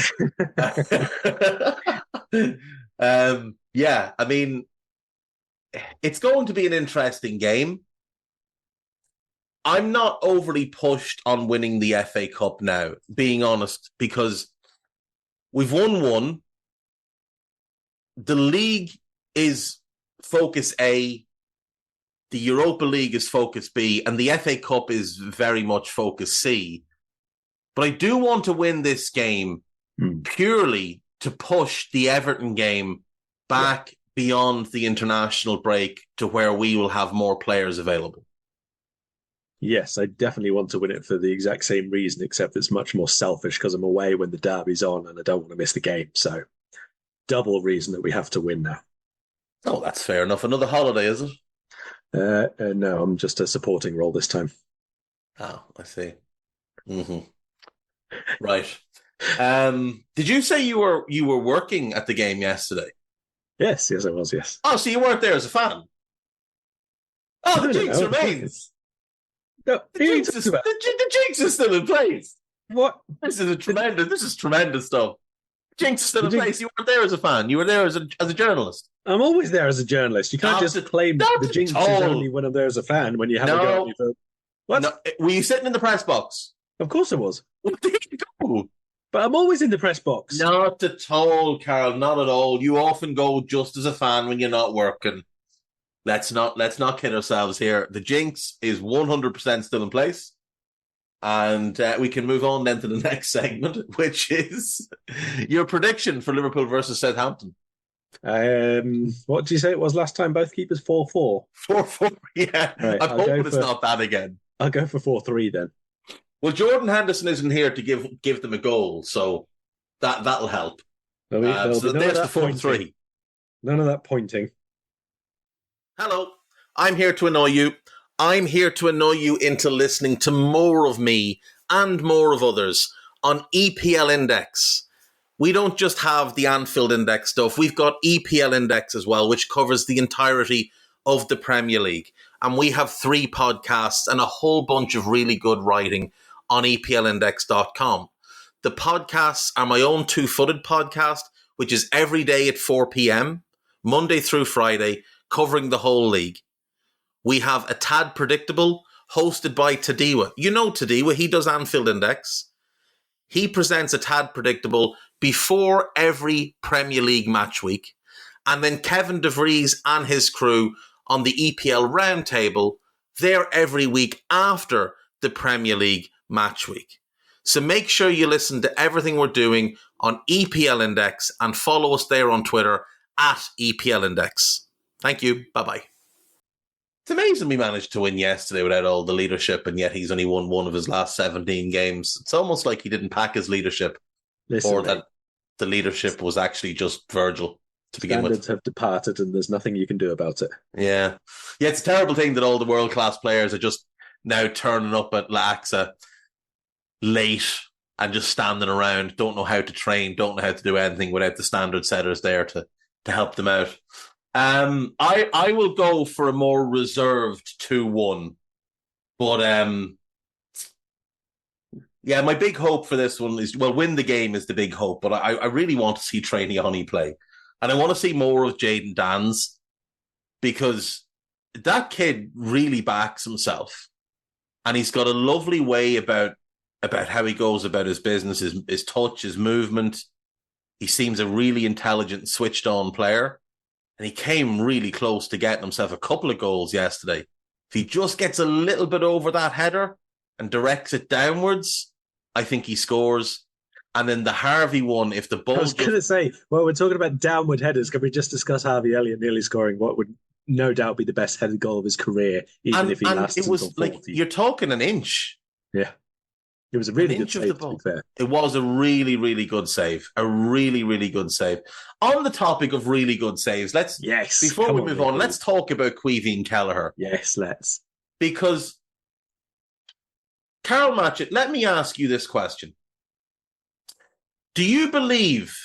Speaker 4: Yeah, I mean, it's going to be an interesting game. I'm not overly pushed on winning the FA Cup now, being honest, because we've won 1. The league is focus A, the Europa League is focus B, and the FA Cup is very much focus C. But I do want to win this game purely to push the Everton game back beyond the international break to where we will have more players available.
Speaker 5: Yes, I definitely want to win it for the exact same reason, except it's much more selfish because I'm away when the derby's on and I don't want to miss the game. So double reason that we have to win now.
Speaker 4: Oh, that's fair enough. Another holiday, is it?
Speaker 5: No, I'm just a supporting role this time.
Speaker 4: Oh, I see. Mm-hmm. Right. Did you say you were working at the game yesterday?
Speaker 5: Yes, I was, yes.
Speaker 4: Oh, so you weren't there as a fan? Oh, the jinx remains.
Speaker 5: No,
Speaker 4: the jinx is still in place.
Speaker 5: What?
Speaker 4: This is tremendous stuff. Jinx is still in place. You weren't there as a fan. You were there as a journalist.
Speaker 5: I'm always there as a journalist. You can't just claim the jinx is only when I'm there as a fan when you have a go at me for... What?
Speaker 4: No, were you sitting in the press box?
Speaker 5: Of course I was.
Speaker 4: Well, there you go.
Speaker 5: But I'm always in the press box.
Speaker 4: Not at all, Karl. Not at all. You often go just as a fan when you're not working. Let's not kid ourselves here. The jinx is 100% still in place. And we can move on then to the next segment, which is your prediction for Liverpool versus Southampton.
Speaker 5: What did you say it was last time? Both keepers 4-4.
Speaker 4: 4-4, yeah. Right, I'm hoping it's not that again.
Speaker 5: I'll go for 4-3 then.
Speaker 4: Well, Jordan Henderson isn't here to give them a goal, so that'll help.
Speaker 5: So
Speaker 4: there's the 4-3.
Speaker 5: None of that pointing.
Speaker 4: Hello, I'm here to annoy you. I'm here to annoy you into listening to more of me and more of others on EPL Index. We don't just have the Anfield Index stuff. We've got EPL Index as well, which covers the entirety of the Premier League. And we have 3 podcasts and a whole bunch of really good writing on EPLindex.com. The podcasts are my own Two-Footed podcast, which is every day at 4 p.m, Monday through Friday, covering the whole league. We have A Tad Predictable, hosted by Tadiwa. You know Tadiwa, he does Anfield Index. He presents A Tad Predictable before every Premier League match week. And then Kevin De Vries and his crew on the EPL Roundtable, they're every week after the Premier League match week. So make sure you listen to everything we're doing on EPL Index and follow us there on Twitter at EPL Index. Thank you. Bye-bye. It's amazing we managed to win yesterday without all the leadership, and yet he's only won one of his last 17 games. It's almost like he didn't pack his leadership, or that the leadership was actually just Virgil to begin with.
Speaker 5: Standards have departed, and there's nothing you can do about it.
Speaker 4: Yeah, it's a terrible thing that all the world-class players are just now turning up at Laxa late and just standing around, don't know how to train, don't know how to do anything without the standard setters there to help them out. I will go for a more reserved 2-1. But my big hope for this one is, win the game is the big hope, but I really want to see Trainee Honey play. And I want to see more of Jayden Danns, because that kid really backs himself. And he's got a lovely way about how he goes about his business, his touch, his movement. He seems a really intelligent, switched-on player. And he came really close to getting himself a couple of goals yesterday. If he just gets a little bit over that header and directs it downwards, I think he scores. And then the Harvey one, if the ball...
Speaker 5: I was going to say, we're talking about downward headers. Can we just discuss Harvey Elliott nearly scoring what would no doubt be the best headed goal of his career, even if he lasts until 40?
Speaker 4: Like, you're talking an inch.
Speaker 5: Yeah. It was a really good save, to be fair.
Speaker 4: It was a really, really good save. A really, really good save. On the topic of really good saves, before we move on, let's talk about Caoimhín Kelleher.
Speaker 5: Yes, let's.
Speaker 4: Because, Karl Matchett, let me ask you this question. Do you believe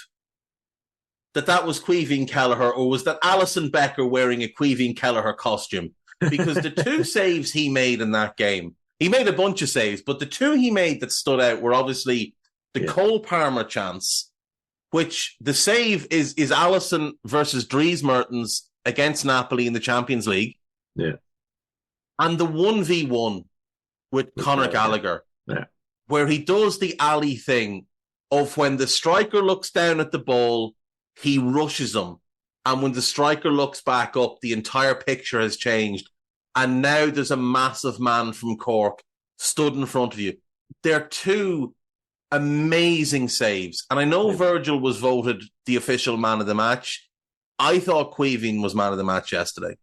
Speaker 4: that was Caoimhín Kelleher, or was that Alisson Becker wearing a Caoimhín Kelleher costume? Because the 2 saves he made in that game, he made a bunch of saves, but the 2 he made that stood out were obviously the Cole Palmer chance, which the save is Alisson versus Dries Mertens against Napoli in the Champions League.
Speaker 5: Yeah.
Speaker 4: And the 1v1 with Conor Gallagher, where he does the Ali thing of when the striker looks down at the ball, he rushes him. And when the striker looks back up, the entire picture has changed. And now there's a massive man from Cork stood in front of you. They're 2 amazing saves. And I know Virgil was voted the official man of the match. I thought Caoimhín was man of the match yesterday.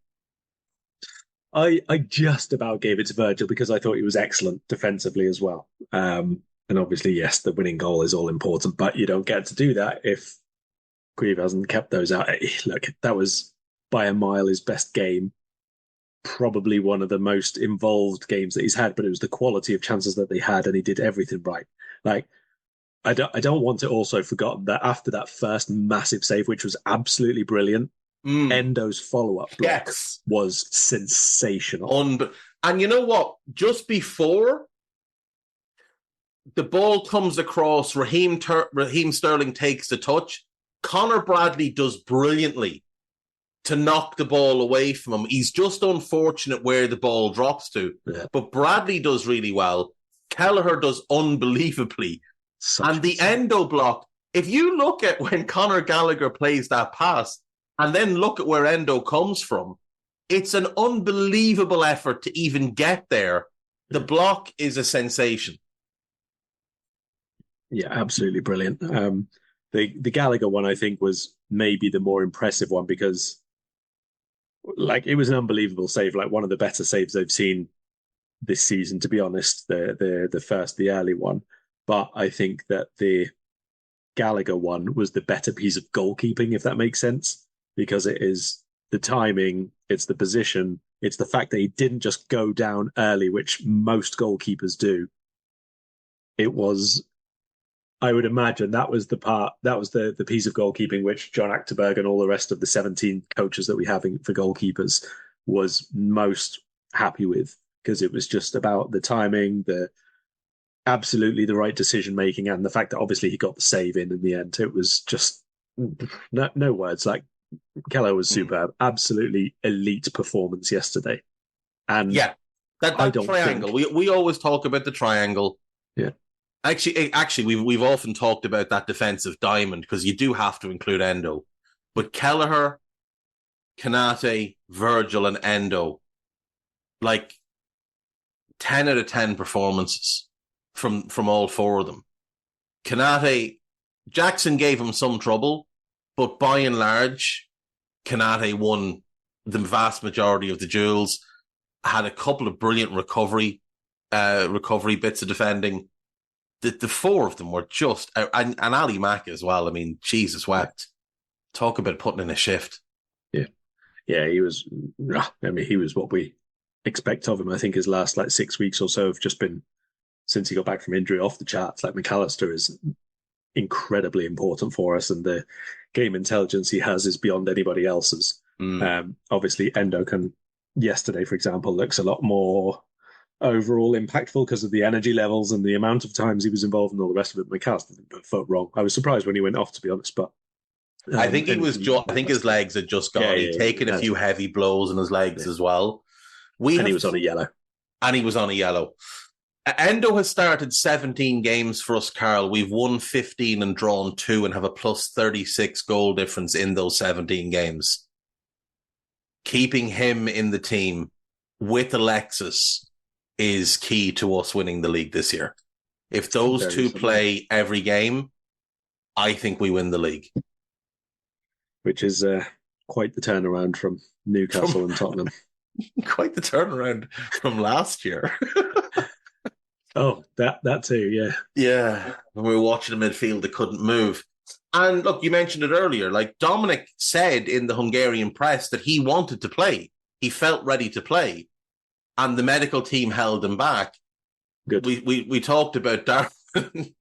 Speaker 5: I just about gave it to Virgil because I thought he was excellent defensively as well. And obviously, yes, the winning goal is all important, but you don't get to do that if Grieve hasn't kept those out. Look, that was by a mile his best game. Probably one of the most involved games that he's had, but it was the quality of chances that they had, and he did everything right. Like, I don't want it also forgotten that after that first massive save, which was absolutely brilliant, Endo's follow-up block was sensational.
Speaker 4: And you know what? Just before the ball comes across, Raheem Sterling takes the touch. Connor Bradley does brilliantly to knock the ball away from him. He's just unfortunate where the ball drops to. Yeah. But Bradley does really well. Kelleher does unbelievably. And the Endo block, if you look at when Conor Gallagher plays that pass and then look at where Endo comes from, it's an unbelievable effort to even get there. The block is a sensation.
Speaker 5: Yeah, absolutely brilliant. The Gallagher one, I think, was maybe the more impressive one because it was an unbelievable save, like one of the better saves I've seen this season, to be honest, the early one. But I think that the Gallagher one was the better piece of goalkeeping, if that makes sense, because it is the timing, it's the position, it's the fact that he didn't just go down early, which most goalkeepers do. It was, I would imagine that was the piece of goalkeeping which John Achterberg and all the rest of the 17 coaches that we have for goalkeepers was most happy with, because it was just about the timing, absolutely the right decision making, and the fact that obviously he got the save in the end. It was just no words. Like, Keller was superb, absolutely elite performance yesterday. And
Speaker 4: yeah, that triangle. We always talk about the triangle.
Speaker 5: Yeah.
Speaker 4: Actually, we've often talked about that defensive diamond because you do have to include Endo. But Kelleher, Kanate, Virgil, and Endo, 10 out of 10 performances from all four of them. Kanate, Jackson gave him some trouble, but by and large, Kanate won the vast majority of the duels, had a couple of brilliant recovery bits of defending. The four of them were just, and Ali Mack as well. I mean, Jesus wept. Talk about putting in a shift.
Speaker 5: Yeah, he was. I mean, he was what we expect of him. I think his last 6 weeks or so have just been, since he got back from injury, off the charts. McAllister is incredibly important for us, and the game intelligence he has is beyond anybody else's. Obviously, Endo yesterday, for example, looks a lot more overall impactful because of the energy levels and the amount of times he was involved and all the rest of it. McAllister felt wrong. I was surprised when he went off, to be honest, but
Speaker 4: I think I think his legs had just gone. He'd taken a few heavy blows in his legs as well.
Speaker 5: He was on a yellow.
Speaker 4: And he was on a yellow. Endo has started 17 games for us, Karl. We've won 15 and drawn 2 and have a plus 36 goal difference in those 17 games. Keeping him in the team with Alexis is key to us winning the league this year. If those two play every game, I think we win the league.
Speaker 5: Which is quite the turnaround from Newcastle and Tottenham.
Speaker 4: Quite the turnaround from last year.
Speaker 5: Oh, that too, yeah.
Speaker 4: Yeah, when we were watching the midfield, they couldn't move. And look, you mentioned it earlier, Dominic said in the Hungarian press that he wanted to play. He felt ready to play. And the medical team held him back.
Speaker 5: Good.
Speaker 4: We talked about Darwin.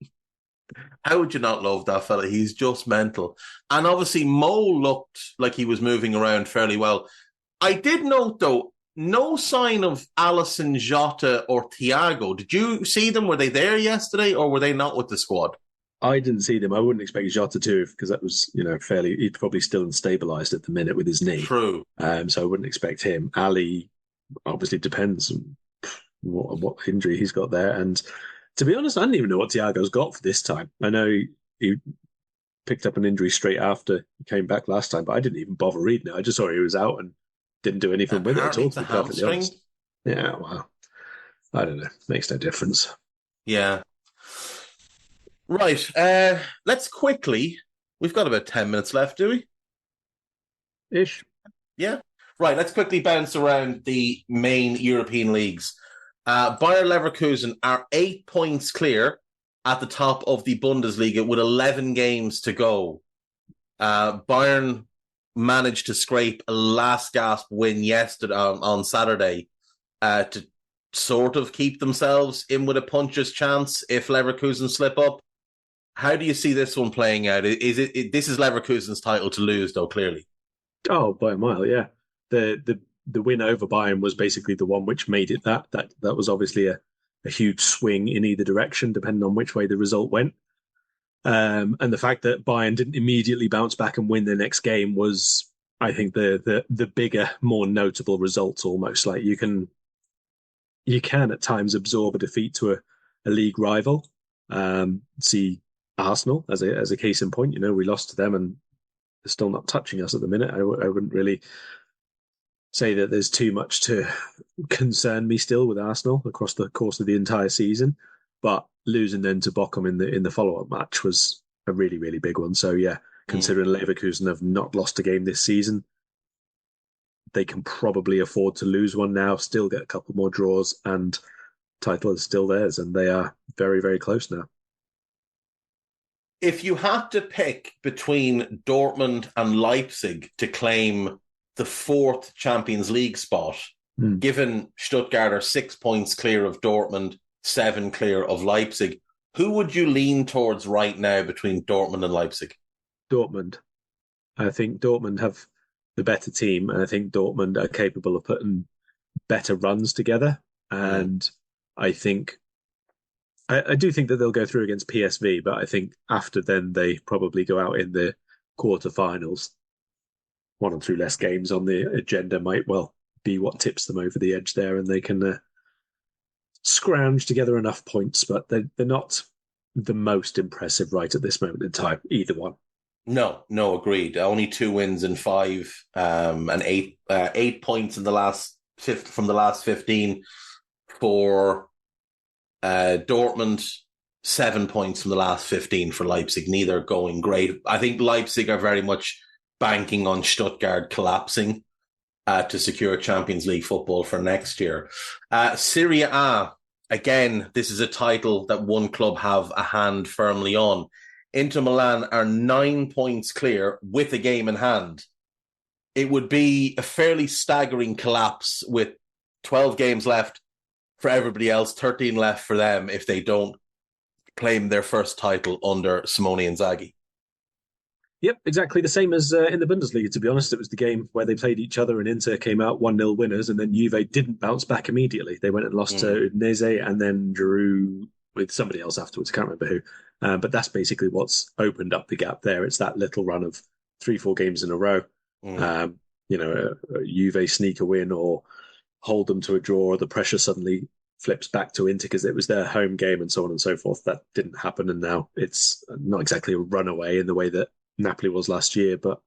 Speaker 4: How would you not love that fella? He's just mental. And obviously Mo looked like he was moving around fairly well. I did note, though, no sign of Alisson, Jota or Thiago. Did you see them? Were they there yesterday or were they not with the squad?
Speaker 5: I didn't see them. I wouldn't expect Jota to, because that was, fairly, he's probably still unstabilised at the minute with his knee.
Speaker 4: True.
Speaker 5: So I wouldn't expect him. Ali, obviously depends on what injury he's got there. And to be honest, I didn't even know what Thiago's got for this time. I know he picked up an injury straight after he came back last time, but I didn't even bother reading it. I just saw he was out and didn't do anything with it at all, to be perfectly honest. Yeah, well, I don't know. Makes no difference.
Speaker 4: Yeah. Right. Let's quickly, we've got about 10 minutes left, do we?
Speaker 5: Ish.
Speaker 4: Yeah. Right, let's quickly bounce around the main European leagues. Bayer Leverkusen are 8 points clear at the top of the Bundesliga with 11 games to go. Bayern managed to scrape a last gasp win yesterday on Saturday to sort of keep themselves in with a puncher's chance if Leverkusen slip up. How do you see this one playing out? This is Leverkusen's title to lose, though, clearly.
Speaker 5: Oh, by a mile, yeah. The win over Bayern was basically the one which made it that. That was obviously a huge swing in either direction, depending on which way the result went. And the fact that Bayern didn't immediately bounce back and win the next game was, I think, the bigger, more notable result. Almost like you can at times absorb a defeat to a league rival. See Arsenal as a case in point. We lost to them and they're still not touching us at the minute. I wouldn't really say that there's too much to concern me still with Arsenal across the course of the entire season, but losing then to Bochum in the follow-up match was a really, really big one. So yeah, considering Leverkusen have not lost a game this season, they can probably afford to lose one now, still get a couple more draws, and title is still theirs, and they are very, very close now.
Speaker 4: If you had to pick between Dortmund and Leipzig to claim the 4th Champions League spot, given Stuttgart are 6 points clear of Dortmund, 7 clear of Leipzig, who would you lean towards right now between Dortmund and Leipzig?
Speaker 5: Dortmund. I think Dortmund have the better team, and I think Dortmund are capable of putting better runs together. And I do think that they'll go through against PSV, but I think after then they probably go out in the quarterfinals. 1 or 2 less games on the agenda might well be what tips them over the edge there, and they can scrounge together enough points, but they're not the most impressive right at this moment in time, either one.
Speaker 4: No, agreed. Only 2 wins in 5, and 8 points in the last from the last 15 for Dortmund. 7 points from the last 15 for Leipzig. Neither going great. I think Leipzig are very much banking on Stuttgart collapsing to secure Champions League football for next year. Serie A, again, this is a title that one club have a hand firmly on. Inter Milan are 9 points clear with a game in hand. It would be a fairly staggering collapse with 12 games left for everybody else, 13 left for them if they don't claim their first title under Simone Inzaghi.
Speaker 5: Yep, exactly the same as in the Bundesliga, to be honest. It was the game where they played each other and Inter came out 1-0 winners, and then Juve didn't bounce back immediately. They went and lost to Udinese and then drew with somebody else afterwards. I can't remember who. But that's basically what's opened up the gap there. It's that little run of 3-4 games in a row. Juve sneak a win or hold them to a draw, or the pressure suddenly flips back to Inter because it was their home game and so on and so forth. That didn't happen, and now it's not exactly a runaway in the way that Napoli was last year, but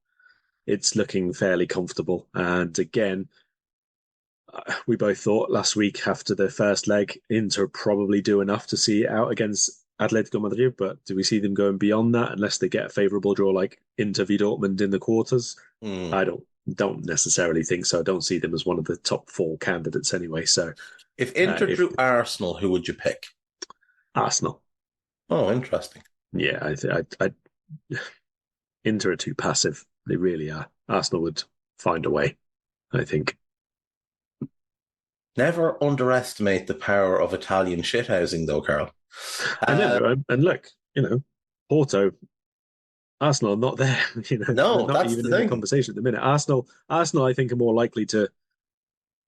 Speaker 5: it's looking fairly comfortable. And again, we both thought last week after the first leg, Inter probably do enough to see it out against Atletico Madrid, but do we see them going beyond that unless they get a favourable draw like Inter v Dortmund in the quarters? I don't necessarily think so. I don't see them as one of the top 4 candidates anyway. So
Speaker 4: if Inter drew Arsenal, who would you pick?
Speaker 5: Arsenal.
Speaker 4: Oh, interesting.
Speaker 5: Yeah, I Inter are too passive. They really are. Arsenal would find a way, I think.
Speaker 4: Never underestimate the power of Italian shithousing, though, Karl.
Speaker 5: I know, and look, Porto, Arsenal are not there.
Speaker 4: No,
Speaker 5: not
Speaker 4: that's
Speaker 5: even
Speaker 4: the
Speaker 5: in
Speaker 4: thing.
Speaker 5: the conversation at the minute. Arsenal, I think, are more likely to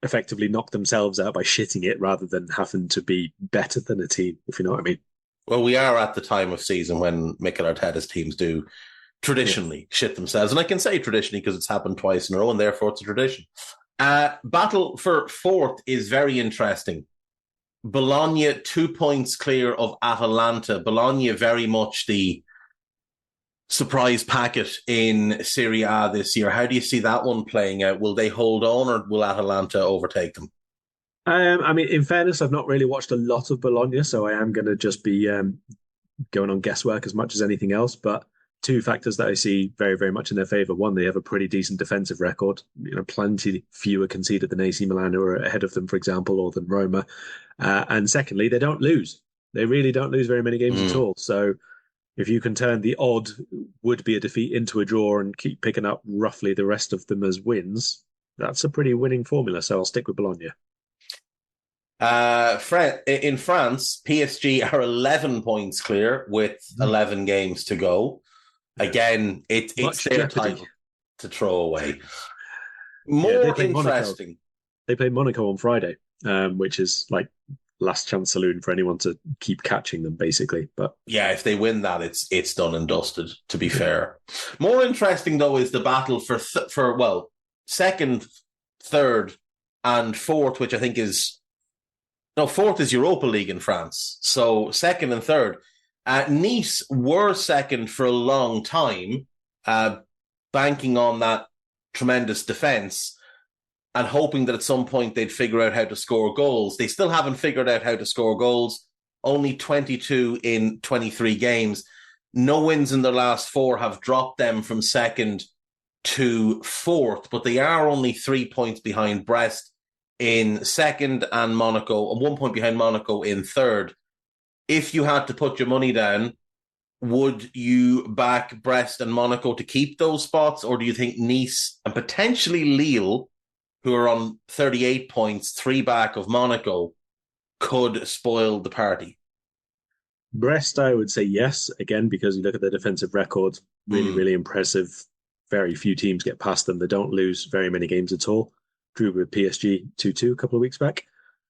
Speaker 5: effectively knock themselves out by shitting it rather than having to be better than a team, if you know what I mean.
Speaker 4: Well, we are at the time of season when Mikel Arteta's teams do traditionally shit themselves. And I can say traditionally because it's happened twice in a row, and therefore it's a tradition. Battle for 4th is very interesting. Bologna 2 points clear of Atalanta. Bologna very much the surprise packet in Serie A this year. How do you see that one playing out? Will they hold on, or will Atalanta overtake them?
Speaker 5: In fairness, I've not really watched a lot of Bologna, so I am going to just be going on guesswork as much as anything else. But 2 factors that I see very, very much in their favour. One, they have a pretty decent defensive record. Plenty fewer conceded than AC Milan, who are ahead of them, for example, or than Roma. And secondly, they don't lose. They really don't lose very many games at all. So if you can turn the odd would be a defeat into a draw and keep picking up roughly the rest of them as wins, that's a pretty winning formula. So I'll stick with Bologna.
Speaker 4: In France, PSG are 11 points clear with 11 games to go. Again, it's their title to throw away. More interesting.
Speaker 5: They play Monaco on Friday, which is like last chance saloon for anyone to keep catching them, basically. But
Speaker 4: yeah, if they win that, it's done and dusted, to be fair. More interesting, though, is the battle for second, third, and fourth, which I think fourth is Europa League in France. So second and third. Nice were second for a long time, banking on that tremendous defence and hoping that at some point they'd figure out how to score goals. They still haven't figured out how to score goals. Only 22 in 23 games. No wins in their last 4 have dropped them from second to fourth, but they are only 3 points behind Brest in second and Monaco, and 1 point behind Monaco in third. If you had to put your money down, would you back Brest and Monaco to keep those spots, or do you think Nice and potentially Lille, who are on 38 points, 3 back of Monaco, could spoil the party?
Speaker 5: Brest, I would say yes, again, because you look at their defensive record, really, really impressive. Very few teams get past them. They don't lose very many games at all. Drew with PSG 2-2 a couple of weeks back.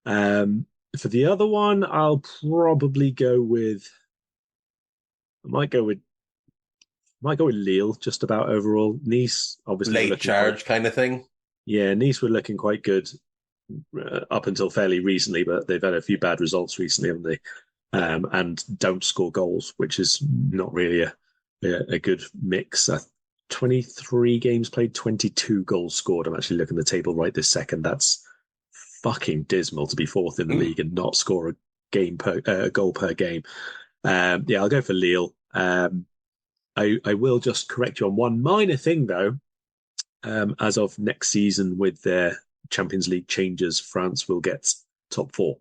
Speaker 5: For the other one, I'll probably go with... I might go with Lille, just about overall. Nice, obviously.
Speaker 4: Late charge kind of thing?
Speaker 5: Yeah, Nice were looking quite good up until fairly recently, but they've had a few bad results recently, haven't they? And don't score goals, which is not really a good mix. 23 games played, 22 goals scored. I'm actually looking at the table right this second. That's fucking dismal to be fourth in the league and not score a goal per game. I'll go for Lille. I will just correct you on one minor thing, though. As of next season, with their Champions League changes, France will get top 4.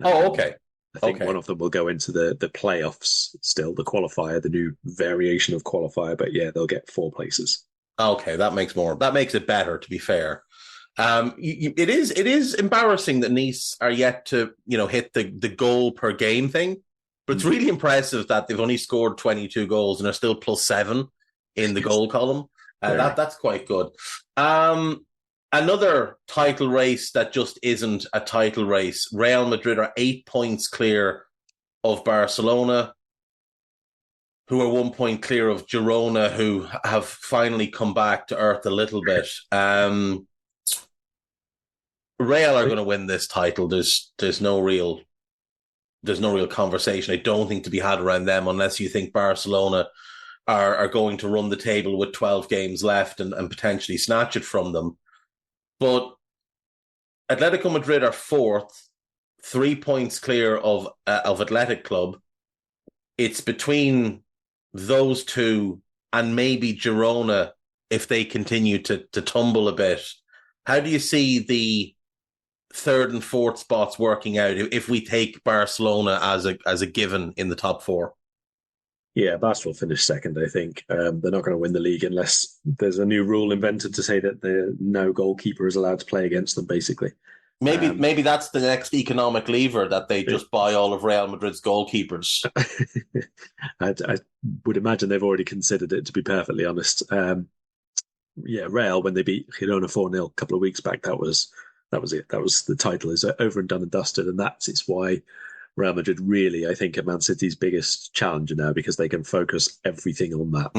Speaker 4: Okay.
Speaker 5: I think one of them will go into the playoffs still, the qualifier, the new variation of qualifier. But yeah, they'll get 4 places.
Speaker 4: Okay, that makes it better, to be fair. It is embarrassing that Nice are yet to hit the goal per game thing. But it's really impressive that they've only scored 22 goals and are still +7 in the goal column. That's quite good. Another title race that just isn't a title race. Real Madrid are 8 points clear of Barcelona, who are 1 point clear of Girona, who have finally come back to earth a little bit. Real are going to win this title. There's no real conversation, I don't think, to be had around them, unless you think Barcelona are going to run the table with 12 games left and potentially snatch it from them. But Atletico Madrid are 4th, 3 points clear of Athletic Club. It's between those two and maybe Girona if they continue to tumble a bit. How do you see the 3rd and 4th spots working out if we take Barcelona as a given in the top 4?
Speaker 5: Yeah, Barca will finish second, I think. They're not going to win the league unless there's a new rule invented to say that no goalkeeper is allowed to play against them, basically.
Speaker 4: Maybe that's the next economic lever, that they just buy all of Real Madrid's goalkeepers.
Speaker 5: I would imagine they've already considered it, to be perfectly honest. Real, when they beat Girona 4-0 a couple of weeks back, that was it. That was the title, is over and done and dusted, and it's why Real Madrid really, I think, are Man City's biggest challenger now, because they can focus everything on that.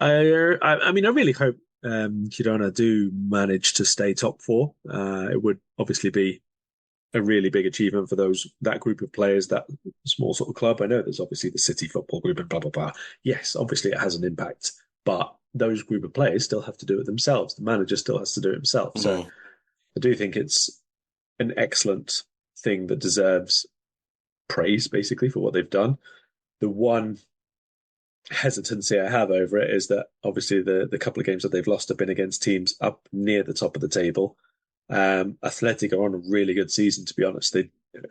Speaker 5: I really hope Girona do manage to stay top 4. It would obviously be a really big achievement for that group of players, that small sort of club. I know there's obviously the City Football Group and blah, blah, blah. Yes, obviously it has an impact, but those group of players still have to do it themselves. The manager still has to do it himself. So I do think it's an excellent thing that deserves praise, basically, for what they've done. The one hesitancy I have over it is that obviously the couple of games that they've lost have been against teams up near the top of the table. Athletic are on a really good season, to be honest.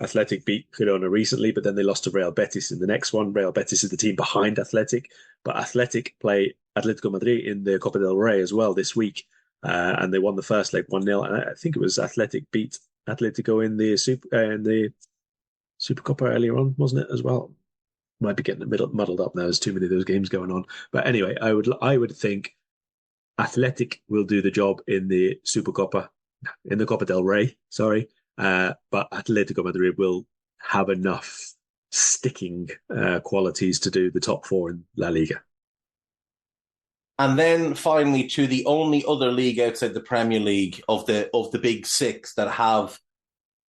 Speaker 5: Athletic beat Girona recently, but then they lost to Real Betis in the next one. Real Betis is the team behind Athletic, but Athletic play Atletico Madrid in the Copa del Rey as well this week, and they won the first leg 1-0. And I think it was Athletic beat Atletico in the Supercopa earlier on, wasn't it, as well? Might be getting it muddled up now. There's too many of those games going on. But anyway, I would think Athletic will do the job in the Copa del Rey, sorry. But Atletico Madrid will have enough sticking qualities to do the top four in La Liga.
Speaker 4: And then finally, to the only other league outside the Premier League of the big six that have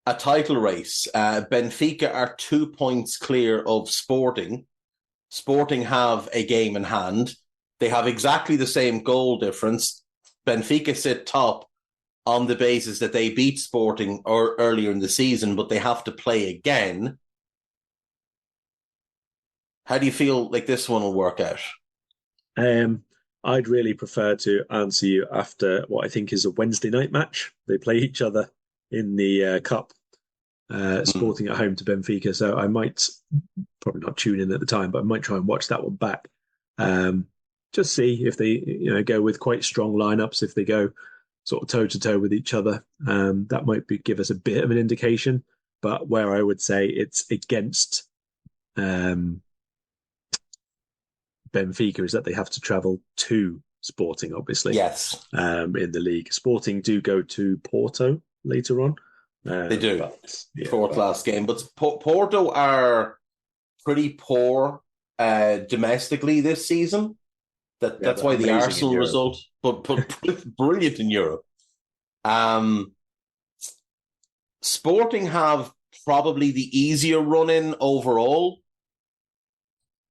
Speaker 4: a title race. Benfica are 2 points clear of Sporting. Sporting have a game in hand. They have exactly the same goal difference. Benfica sit top on the basis that they beat Sporting earlier in the season, but they have to play again. How do you feel like this one will work out?
Speaker 5: I'd really prefer to answer you after what I think is a Wednesday night match. They play each other in the Cup, Sporting at home to Benfica. So I might probably not tune in at the time, but I might try and watch that one back. Just see if they go with quite strong lineups, if they go sort of toe-to-toe with each other. That might give us a bit of an indication. But where I would say it's against Benfica is that they have to travel to Sporting, obviously.
Speaker 4: Yes.
Speaker 5: In the league. Sporting do go to Porto later on.
Speaker 4: They do. Fourth last game. But Porto are pretty poor domestically this season. That's why the Arsenal result, but brilliant in Europe. Sporting have probably the easier run-in overall.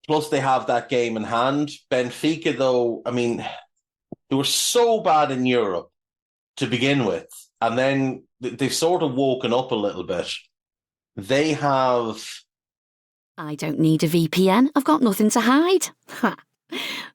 Speaker 4: Plus, they have that game in hand. Benfica, though, I mean, they were so bad in Europe to begin with, and then they've sort of woken up a little bit. They have...
Speaker 6: I don't need a VPN. I've got nothing to hide.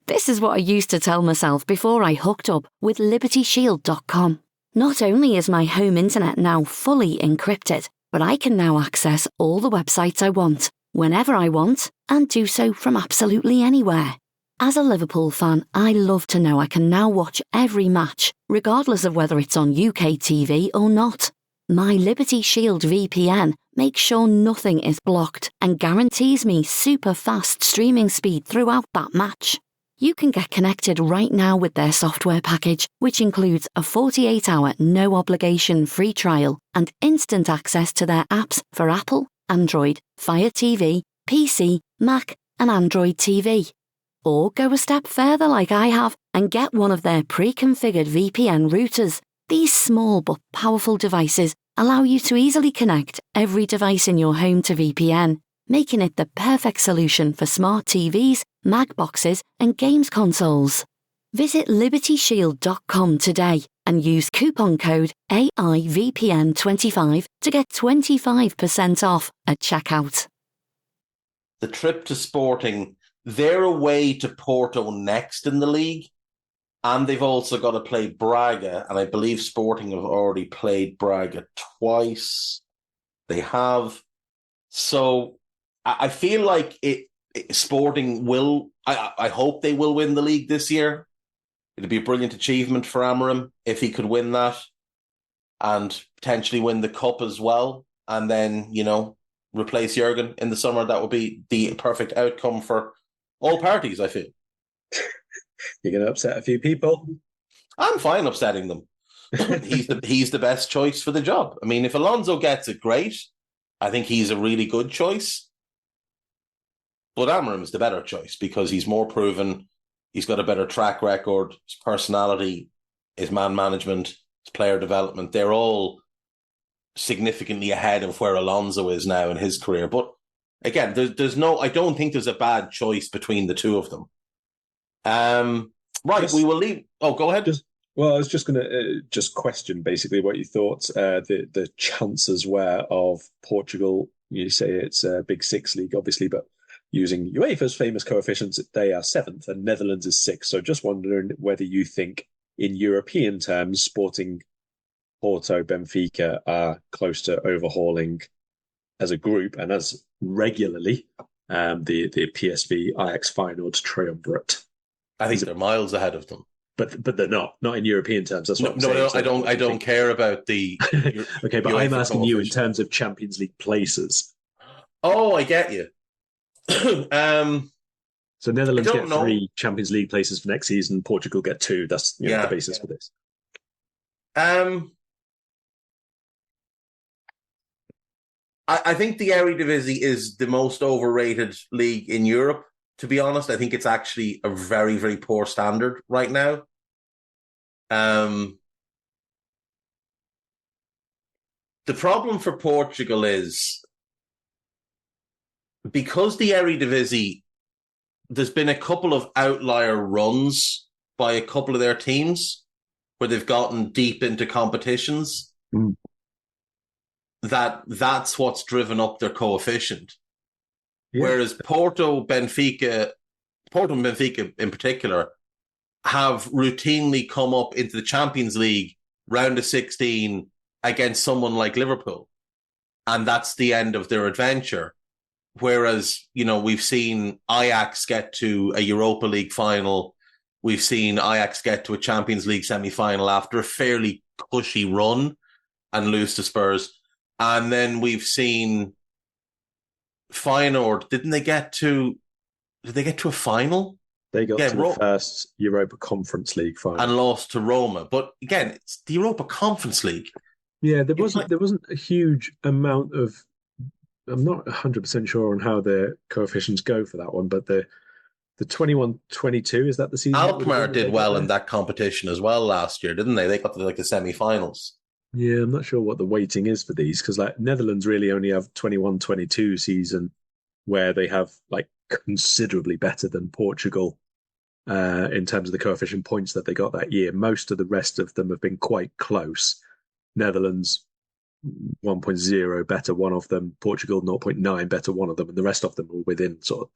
Speaker 6: This is what I used to tell myself before I hooked up with LibertyShield.com. Not only is my home internet now fully encrypted, but I can now access all the websites I want, whenever I want, and do so from absolutely anywhere. As a Liverpool fan, I love to know I can now watch every match, regardless of whether it's on UK TV or not. My Liberty Shield VPN makes sure nothing is blocked and guarantees me super fast streaming speed throughout that match. You can get connected right now with their software package, which includes a 48-hour no-obligation free trial and instant access to their apps for Apple, Android, Fire TV, PC, Mac, and Android TV. Or go a step further like I have and get one of their pre-configured VPN routers. These small but powerful devices allow you to easily connect every device in your home to VPN, making it the perfect solution for smart TVs, Mac boxes, and games consoles. Visit LibertyShield.com today and use coupon code AIVPN25 to get 25% off at checkout.
Speaker 4: The trip to Sporting, they're away to Porto next in the league, and they've also got to play Braga, and I believe Sporting have already played Braga twice. They have. So I feel like Sporting will, I hope they will win the league this year. It'd be a brilliant achievement for Amorim if he could win that and potentially win the cup as well. And then, replace Jurgen in the summer. That would be the perfect outcome for all parties, I feel.
Speaker 5: You're going to upset a few people?
Speaker 4: I'm fine upsetting them. He's the best choice for the job. I mean, if Alonso gets it, great. I think he's a really good choice. But Amorim is the better choice because he's more proven. He's got a better track record. His personality, his man management, his player development, they're all significantly ahead of where Alonso is now in his career. But again, I don't think there's a bad choice between the two of them. We will leave. Oh, go ahead.
Speaker 5: I was just going to just question basically what you thought the chances were of Portugal. You say it's a Big Six league, obviously, but using UEFA's famous coefficients, they are 7th and Netherlands is 6th. So just wondering whether you think in European terms, Sporting, Porto, Benfica are close to overhauling as a group and as regularly the PSV Ajax Feyenoord triumvirate.
Speaker 4: I think they're miles ahead of them.
Speaker 5: But they're not in European terms. That's what I'm saying.
Speaker 4: No, I don't care about the.
Speaker 5: Okay, but I'm asking you in terms of Champions League places.
Speaker 4: Oh, I get you.
Speaker 5: So Netherlands get 3 Champions League places for next season. Portugal get 2. That's the basis for this.
Speaker 4: I think the Eredivisie is the most overrated league in Europe. To be honest, I think it's actually a very, very poor standard right now. The problem for Portugal is because the Eredivisie, there's been a couple of outlier runs by a couple of their teams where they've gotten deep into competitions. That's what's driven up their coefficient. Yeah. Whereas Porto and Benfica in particular, have routinely come up into the Champions League round of 16 against someone like Liverpool. And that's the end of their adventure. Whereas, we've seen Ajax get to a Europa League final. We've seen Ajax get to a Champions League semi-final after a fairly cushy run and lose to Spurs. And then we've seen Feyenoord. Did they get to a final?
Speaker 5: They got to the first Europa Conference League final
Speaker 4: and lost to Roma. But again, it's the Europa Conference League.
Speaker 5: Yeah, there wasn't a huge amount of. I'm not 100% sure on how the coefficients go for that one, but the 21-22, is that the season?
Speaker 4: Alkmaar did well in that competition as well last year, didn't they? They got to the semi-finals.
Speaker 5: Yeah, I'm not sure what the weighting is for these because Netherlands really only have 21-22 season where they have considerably better than Portugal in terms of the coefficient points that they got that year. Most of the rest of them have been quite close. Netherlands 1.0 better one of them, Portugal 0.9 better one of them, and the rest of them were within sort of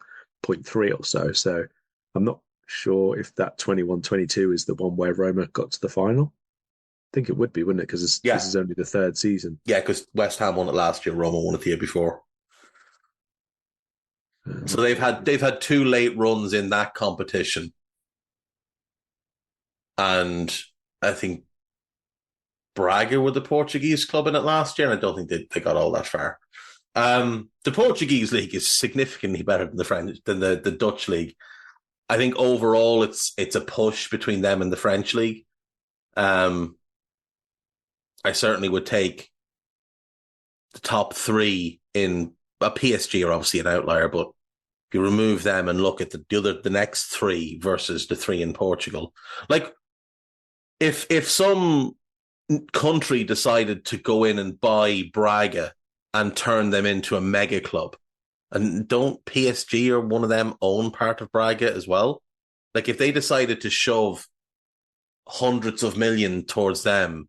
Speaker 5: 0.3 or so. So I'm not sure if that 21-22 is the one where Roma got to the final. I think it would be, wouldn't it? Because this is only the 3rd season.
Speaker 4: Yeah, because West Ham won it last year, Roma won it the year before. So they've had 2 late runs in that competition. And I think Braga were the Portuguese club in it last year, and I don't think they got all that far. The Portuguese league is significantly better than the Dutch league. I think overall it's a push between them and the French league. I certainly would take the top 3 in PSG are obviously an outlier, but if you remove them and look at the next 3 versus the 3 in Portugal, if some country decided to go in and buy Braga and turn them into a mega club, and don't PSG or one of them own part of Braga as well? If they decided to shove hundreds of million towards them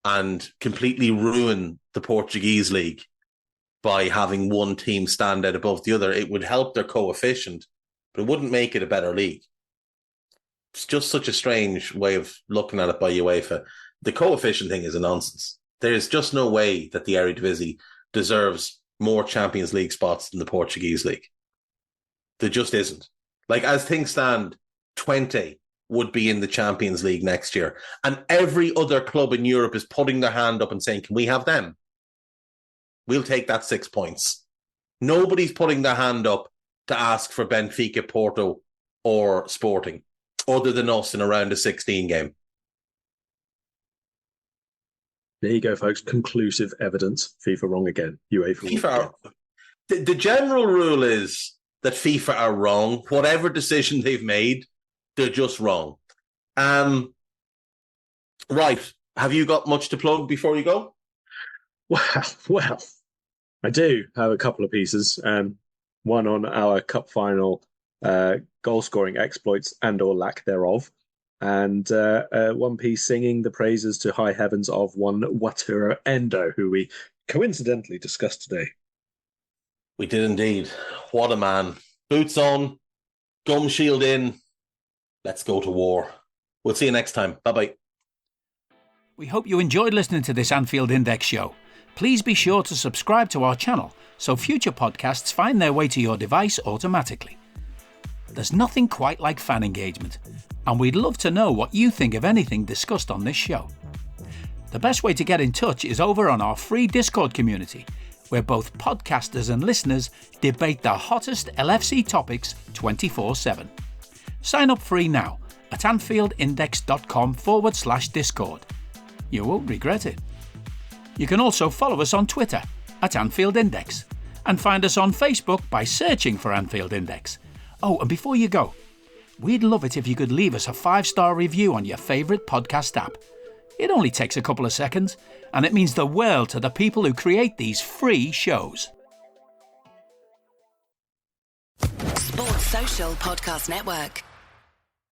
Speaker 4: and completely ruin the Portuguese league by having one team stand out above the other, it would help their coefficient, but it wouldn't make it a better league. It's just such a strange way of looking at it by UEFA. The coefficient thing is a nonsense. There's just no way that the Eredivisie deserves more Champions League spots than the Portuguese league. There just isn't. As things stand, 20 would be in the Champions League next year. And every other club in Europe is putting their hand up and saying, can we have them? We'll take that 6 points. Nobody's putting their hand up to ask for Benfica, Porto, or Sporting, other than us in a round of 16 game.
Speaker 5: There you go, folks. Conclusive evidence. FIFA wrong again. UEFA
Speaker 4: the general rule is that FIFA are wrong. Whatever decision they've made, they're just wrong. Right. Have you got much to plug before you go?
Speaker 5: Well, I do have a couple of pieces. One on our cup final goal-scoring exploits and or lack thereof. And one piece singing the praises to high heavens of one Wataru Endo, who we coincidentally discussed today.
Speaker 4: We did indeed. What a man. Boots on, gum shield in. Let's go to war. We'll see you next time. Bye-bye.
Speaker 3: We hope you enjoyed listening to this Anfield Index show. Please be sure to subscribe to our channel so future podcasts find their way to your device automatically. There's nothing quite like fan engagement, and we'd love to know what you think of anything discussed on this show. The best way to get in touch is over on our free Discord community, where both podcasters and listeners debate the hottest LFC topics 24/7. Sign up free now at AnfieldIndex.com/Discord. You won't regret it. You can also follow us on Twitter at Anfield Index and find us on Facebook by searching for Anfield Index. Oh, and before you go, we'd love it if you could leave us a 5-star review on your favourite podcast app. It only takes a couple of seconds, and it means the world to the people who create these free shows.
Speaker 7: Sports Social Podcast Network.